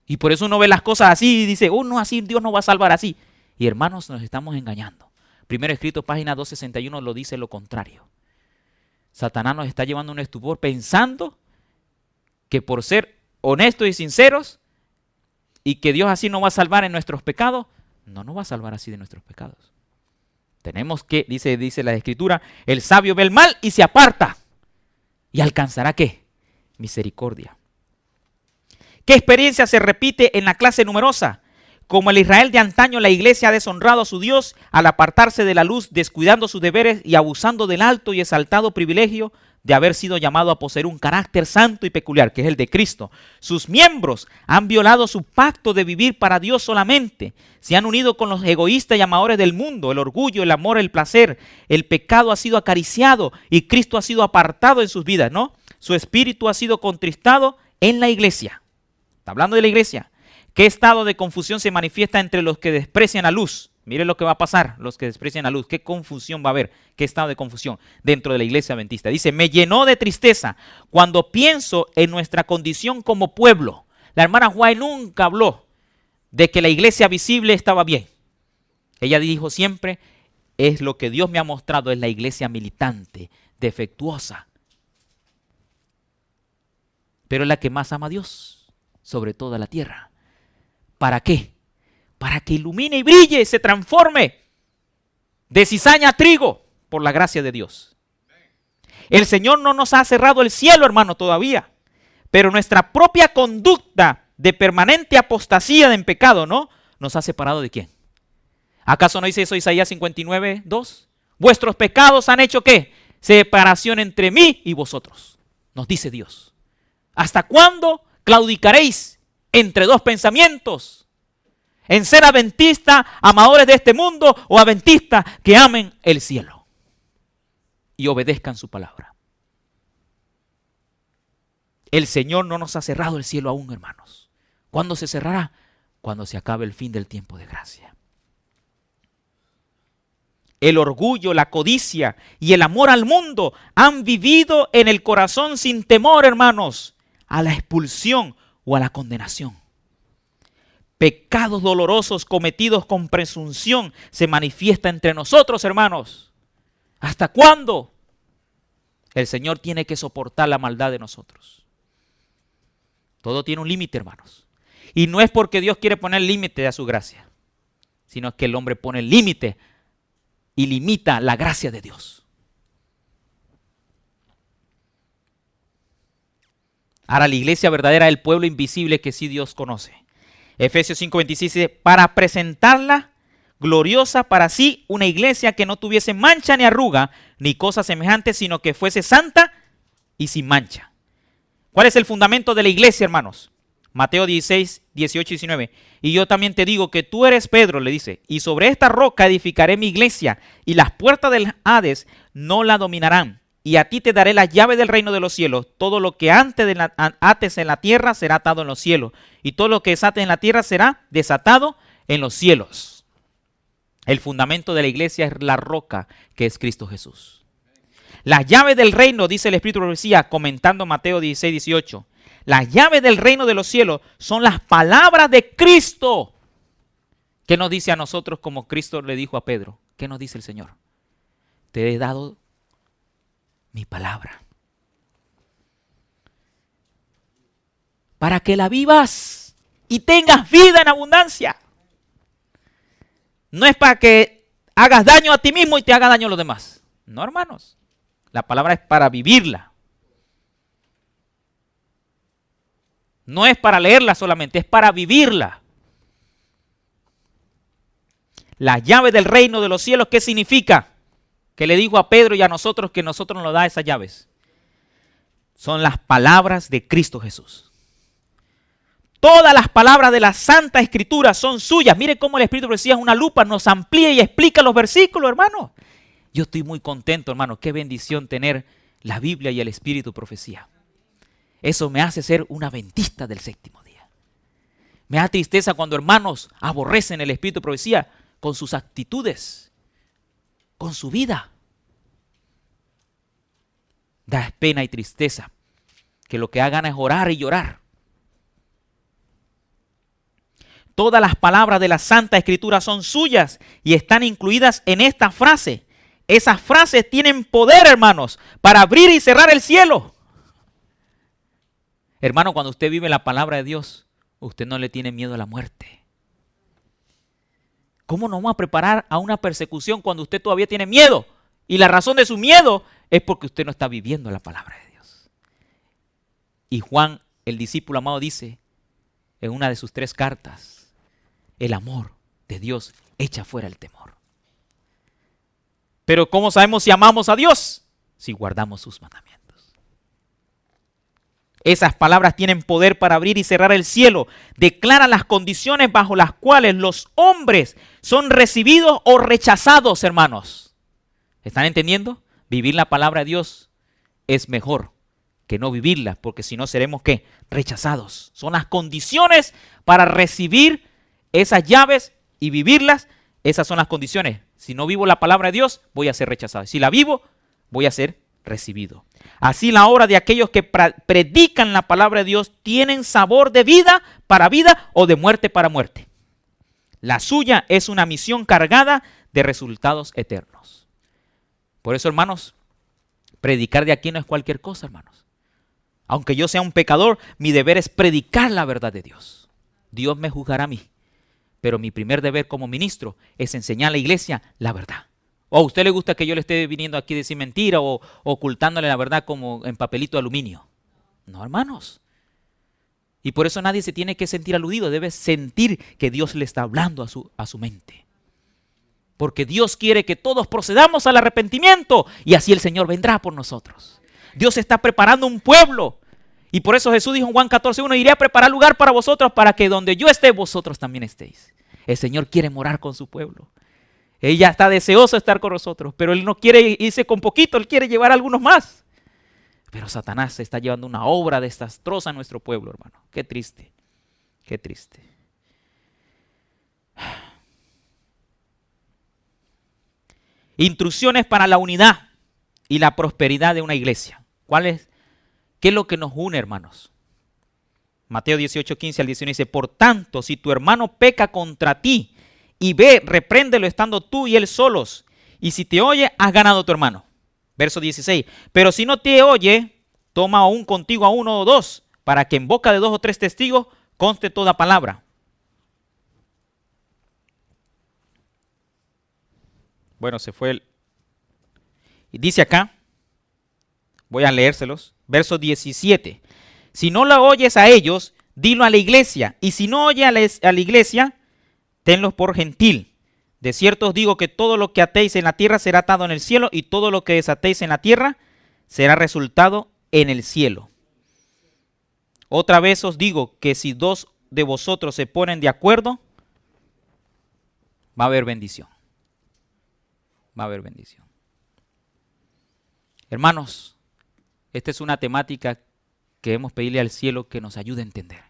Y por eso uno ve las cosas así y dice, no, así Dios no va a salvar así. Y hermanos, nos estamos engañando. Primero escrito, página 261, lo dice lo contrario. Satanás nos está llevando a un estupor pensando que por ser honestos y sinceros y que Dios así no va a salvar en nuestros pecados, no nos va a salvar así de nuestros pecados. Tenemos que, dice la Escritura, el sabio ve el mal y se aparta. ¿Y alcanzará qué? Misericordia. ¿Qué experiencia se repite en la clase numerosa? Como el Israel de antaño, la iglesia ha deshonrado a su Dios al apartarse de la luz, descuidando sus deberes y abusando del alto y exaltado privilegio de haber sido llamado a poseer un carácter santo y peculiar, que es el de Cristo. Sus miembros han violado su pacto de vivir para Dios solamente. Se han unido con los egoístas y amadores del mundo, el orgullo, el amor, el placer. El pecado ha sido acariciado y Cristo ha sido apartado en sus vidas, ¿no? Su espíritu ha sido contristado en la iglesia. Está hablando de la iglesia. ¿Qué estado de confusión se manifiesta entre los que desprecian la luz? Miren lo que va a pasar, los que desprecian la luz. ¿Qué confusión va a haber? ¿Qué estado de confusión dentro de la iglesia adventista? Dice, me llenó de tristeza cuando pienso en nuestra condición como pueblo. La hermana White nunca habló de que la iglesia visible estaba bien. Ella dijo siempre, es lo que Dios me ha mostrado, es la iglesia militante, defectuosa. Pero es la que más ama a Dios, sobre toda la tierra. ¿Para qué? Para que ilumine y brille, se transforme de cizaña a trigo por la gracia de Dios. El Señor no nos ha cerrado el cielo, hermano, todavía. Pero nuestra propia conducta de permanente apostasía en pecado, ¿no? Nos ha separado ¿de quién? ¿Acaso no dice eso Isaías 59:2? Vuestros pecados han hecho ¿qué? Separación entre mí y vosotros, nos dice Dios. ¿Hasta cuándo claudicaréis entre dos pensamientos? En ser adventistas, amadores de este mundo, o adventistas que amen el cielo y obedezcan su palabra. El Señor no nos ha cerrado el cielo aún, hermanos. ¿Cuándo se cerrará? Cuando se acabe el fin del tiempo de gracia. El orgullo, la codicia y el amor al mundo han vivido en el corazón sin temor, hermanos, a la expulsión o a la condenación. Pecados dolorosos cometidos con presunción se manifiesta entre nosotros, hermanos. ¿Hasta cuándo? El Señor tiene que soportar la maldad de nosotros. Todo tiene un límite, hermanos. Y no es porque Dios quiere poner límite a su gracia, sino que el hombre pone límite y limita la gracia de Dios. Ahora la iglesia verdadera es el pueblo invisible que sí Dios conoce. Efesios 5:26 dice, para presentarla gloriosa para sí, una iglesia que no tuviese mancha ni arruga, ni cosa semejante, sino que fuese santa y sin mancha. ¿Cuál es el fundamento de la iglesia, hermanos? Mateo 16, 18 y 19. Y yo también te digo que tú eres Pedro, le dice, y sobre esta roca edificaré mi iglesia, y las puertas del Hades no la dominarán. Y a ti te daré la llave del reino de los cielos. Todo lo que ates en la tierra será atado en los cielos. Y todo lo que desates en la tierra será desatado en los cielos. El fundamento de la iglesia es la roca que es Cristo Jesús. Las llaves del reino, dice el Espíritu de Profecía, comentando Mateo 16, 18. Las llaves del reino de los cielos son las palabras de Cristo. ¿Qué nos dice a nosotros como Cristo le dijo a Pedro? ¿Qué nos dice el Señor? Te he dado mi palabra para que la vivas y tengas vida en abundancia. No es para que hagas daño a ti mismo y te haga daño a los demás. No, hermanos. La palabra es para vivirla. No es para leerla solamente, es para vivirla. La llave del reino de los cielos, ¿qué significa? Que le dijo a Pedro y a nosotros que nosotros nos da esas llaves. Son las palabras de Cristo Jesús. Todas las palabras de la Santa Escritura son suyas. Mire cómo el Espíritu de Profecía es una lupa, nos amplía y explica los versículos, hermano. Yo estoy muy contento, hermano. Qué bendición tener la Biblia y el Espíritu de Profecía. Eso me hace ser un adventista del séptimo día. Me da tristeza cuando hermanos aborrecen el Espíritu de Profecía con sus actitudes, con su vida. Da pena y tristeza que lo que hagan es orar y llorar. Todas las palabras de la Santa Escritura son suyas y están incluidas en esta frase. Esas frases tienen poder, hermanos, para abrir y cerrar el cielo. Hermano, cuando usted vive la palabra de Dios, usted no le tiene miedo a la muerte. ¿Cómo nos vamos a preparar a una persecución cuando usted todavía tiene miedo? Y la razón de su miedo es porque usted no está viviendo la palabra de Dios. Y Juan, el discípulo amado, dice en una de sus 3 cartas, el amor de Dios echa fuera el temor. Pero ¿cómo sabemos si amamos a Dios? Si guardamos sus mandamientos. Esas palabras tienen poder para abrir y cerrar el cielo. Declara las condiciones bajo las cuales los hombres son recibidos o rechazados, hermanos. ¿Están entendiendo? Vivir la palabra de Dios es mejor que no vivirla, porque si no seremos ¿qué? Rechazados. Son las condiciones para recibir esas llaves y vivirlas. Esas son las condiciones. Si no vivo la palabra de Dios, voy a ser rechazado. Si la vivo, voy a ser recibido. Así la obra de aquellos que predican la palabra de Dios tienen sabor de vida para vida o de muerte para muerte. La suya es una misión cargada de resultados eternos. Por eso, hermanos, predicar de aquí no es cualquier cosa, hermanos. Aunque yo sea un pecador, mi deber es predicar la verdad de Dios. Dios me juzgará a mí, pero mi primer deber como ministro es enseñar a la iglesia la verdad. ¿O a usted le gusta que yo le esté viniendo aquí a decir mentira o ocultándole la verdad como en papelito de aluminio? No, hermanos. Y por eso nadie se tiene que sentir aludido, debe sentir que Dios le está hablando a su mente. Porque Dios quiere que todos procedamos al arrepentimiento y así el Señor vendrá por nosotros. Dios está preparando un pueblo. Y por eso Jesús dijo en Juan 14:1, iré a preparar lugar para vosotros para que donde yo esté, vosotros también estéis. El Señor quiere morar con su pueblo. Ella está deseoso de estar con nosotros, pero Él no quiere irse con poquito, Él quiere llevar a algunos más. Pero Satanás se está llevando una obra desastrosa a nuestro pueblo, hermano. Qué triste, qué triste. Instrucciones para la unidad y la prosperidad de una iglesia. ¿Qué es lo que nos une, hermanos? Mateo 18:15 al 19 dice, por tanto, si tu hermano peca contra ti, y ve, repréndelo estando tú y él solos. Y si te oye, has ganado a tu hermano. Verso 16. Pero si no te oye, toma aún contigo a uno o dos, para que en boca de 2 o 3 testigos conste toda palabra. Bueno, se fue y dice acá, voy a leérselos. Verso 17. Si no lo oyes a ellos, dilo a la iglesia. Y si no oye a la iglesia, tenlos por gentil. De cierto os digo que todo lo que atéis en la tierra será atado en el cielo, y todo lo que desatéis en la tierra será resultado en el cielo. Otra vez os digo que si 2 de vosotros se ponen de acuerdo, va a haber bendición. Va a haber bendición. Hermanos, esta es una temática que debemos pedirle al cielo que nos ayude a entender.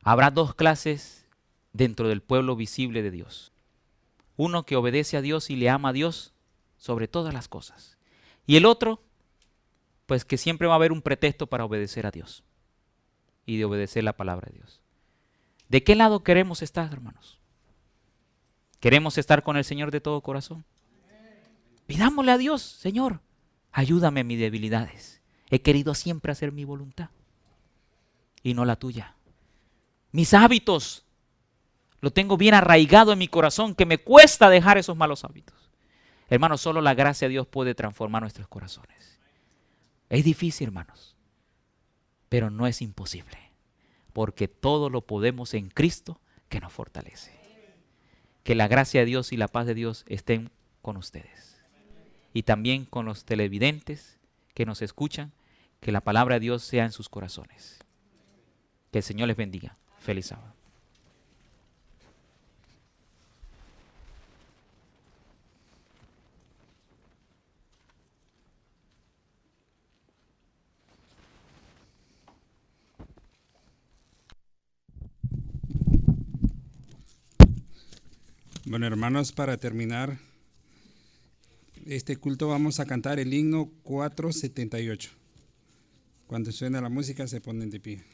Habrá 2 clases dentro del pueblo visible de Dios. Uno que obedece a Dios y le ama a Dios sobre todas las cosas. Y el otro, pues que siempre va a haber un pretexto para obedecer a Dios y de obedecer la palabra de Dios. ¿De qué lado queremos estar, hermanos? ¿Queremos estar con el Señor de todo corazón? Pidámosle a Dios, Señor, ayúdame en mis debilidades. He querido siempre hacer mi voluntad y no la tuya. Mis hábitos lo tengo bien arraigado en mi corazón, que me cuesta dejar esos malos hábitos. Hermanos, solo la gracia de Dios puede transformar nuestros corazones. Es difícil, hermanos, pero no es imposible, porque todo lo podemos en Cristo que nos fortalece. Que la gracia de Dios y la paz de Dios estén con ustedes. Y también con los televidentes que nos escuchan, que la palabra de Dios sea en sus corazones. Que el Señor les bendiga. Feliz sábado. Bueno, hermanos, para terminar este culto vamos a cantar el himno 478. Cuando suena la música se ponen de pie.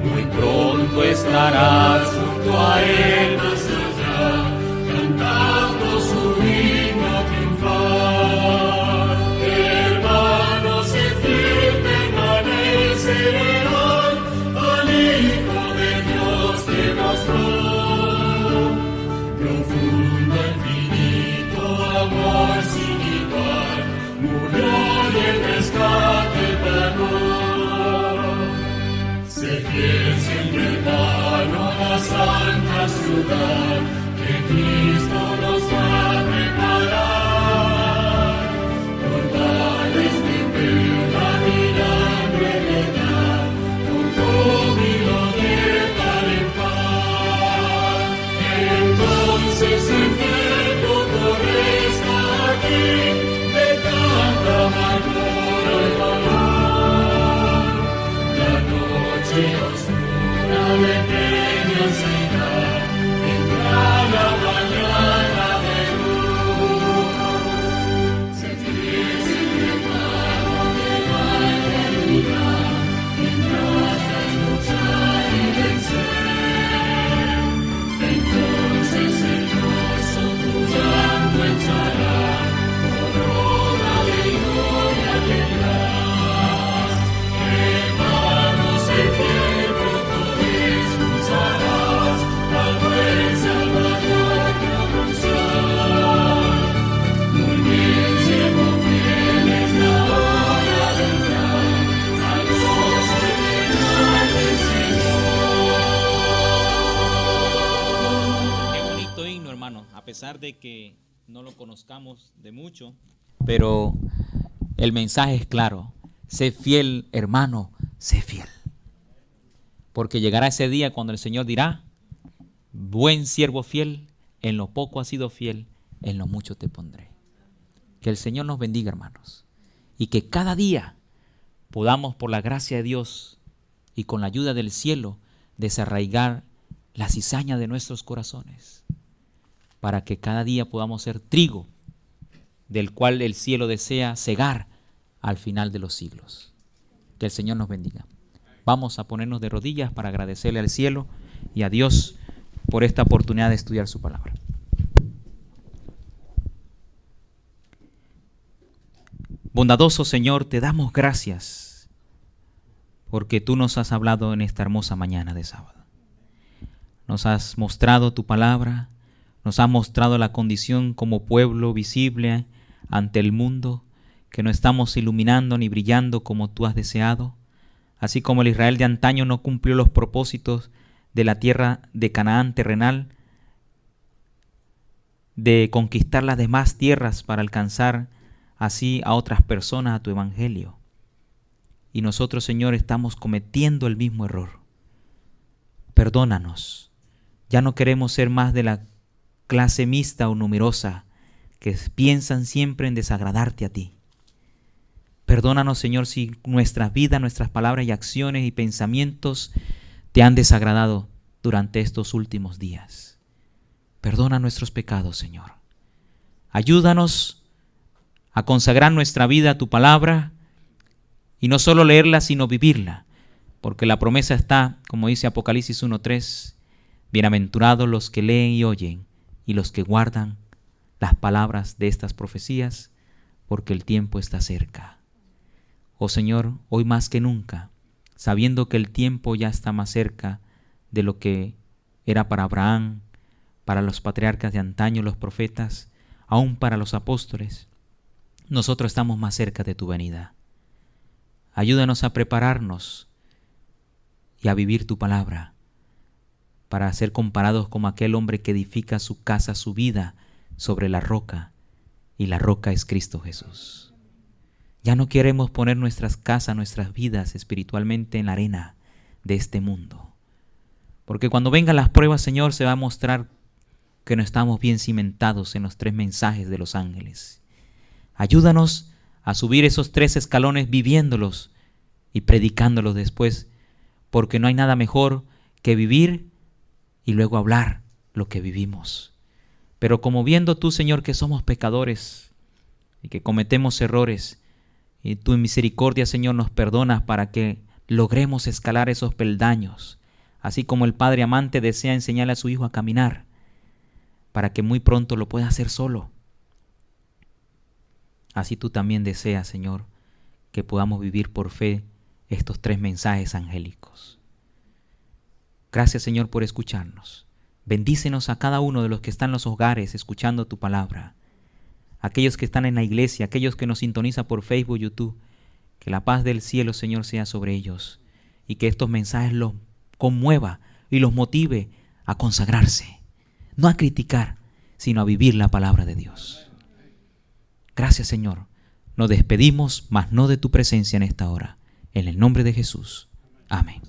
Muy pronto estarás junto a Él, más allá, cantando su himno triunfal. Hermanos, sé fiel, permanecerán al Hijo de Dios que nos lugar que Cristo nos va a preparar. Portales de perla mirando en edad, con júbilo de par en par. Entonces el fiel tutor está aquí, de tanta amargura y dolor. La noche oscura de pena será, vendrá la mañana de luz. Se crece el hermano que no hay que luchar, mientras es luchar y vencer. Entonces el gozo tu llanto echará, corona de gloria tendrás. Hermanos, el fiel pronto escucharás al buen Salvador pronunciar. Muy bien, siervo fiel, es la hora de entrar al gozo eterno del Señor. Qué bonito himno, hermano, a pesar de que no lo conozcamos de mucho, pero el mensaje es claro. Sé fiel, hermano, sé fiel. Porque llegará ese día cuando el Señor dirá: buen siervo fiel, en lo poco has sido fiel, en lo mucho te pondré. Que el Señor nos bendiga, hermanos, y que cada día podamos, por la gracia de Dios y con la ayuda del cielo, desarraigar la cizaña de nuestros corazones, para que cada día podamos ser trigo del cual el cielo desea cegar al final de los siglos. Que el Señor nos bendiga. Vamos a ponernos de rodillas para agradecerle al cielo y a Dios por esta oportunidad de estudiar su palabra. Bondadoso Señor, te damos gracias porque tú nos has hablado en esta hermosa mañana de sábado. Nos has mostrado tu palabra, nos has mostrado la condición como pueblo visible ante el mundo, que no estamos iluminando ni brillando como tú has deseado, así como el Israel de antaño no cumplió los propósitos de la tierra de Canaán terrenal, de conquistar las demás tierras para alcanzar así a otras personas a tu evangelio. Y nosotros, Señor, estamos cometiendo el mismo error. Perdónanos. Ya no queremos ser más de la clase mixta o numerosa que piensan siempre en desagradarte a ti. Perdónanos, Señor, si nuestras vidas, nuestras palabras y acciones y pensamientos te han desagradado durante estos últimos días. Perdona nuestros pecados, Señor. Ayúdanos a consagrar nuestra vida a tu palabra y no solo leerla, sino vivirla, porque la promesa está, como dice Apocalipsis 1:3, bienaventurados los que leen y oyen y los que guardan las palabras de estas profecías, porque el tiempo está cerca. Oh Señor, hoy más que nunca, sabiendo que el tiempo ya está más cerca de lo que era para Abraham, para los patriarcas de antaño, los profetas, aún para los apóstoles, nosotros estamos más cerca de tu venida. Ayúdanos a prepararnos y a vivir tu palabra, para ser comparados como aquel hombre que edifica su casa, su vida, sobre la roca, y la roca es Cristo Jesús. Ya no queremos poner nuestras casas, nuestras vidas espiritualmente en la arena de este mundo, porque cuando vengan las pruebas, Señor, se va a mostrar que no estamos bien cimentados en los 3 mensajes de los ángeles. Ayúdanos a subir esos 3 escalones viviéndolos y predicándolos después, porque no hay nada mejor que vivir y luego hablar lo que vivimos. Pero como viendo tú, Señor, que somos pecadores y que cometemos errores, y tú en misericordia, Señor, nos perdonas para que logremos escalar esos peldaños, así como el Padre amante desea enseñarle a su Hijo a caminar, para que muy pronto lo pueda hacer solo. Así tú también deseas, Señor, que podamos vivir por fe estos 3 mensajes angélicos. Gracias, Señor, por escucharnos. Bendícenos a cada uno de los que están en los hogares escuchando tu palabra. Aquellos que están en la iglesia, aquellos que nos sintonizan por Facebook, YouTube. Que la paz del cielo, Señor, sea sobre ellos. Y que estos mensajes los conmueva y los motive a consagrarse, no a criticar, sino a vivir la palabra de Dios. Gracias, Señor. Nos despedimos, mas no de tu presencia en esta hora. En el nombre de Jesús. Amén.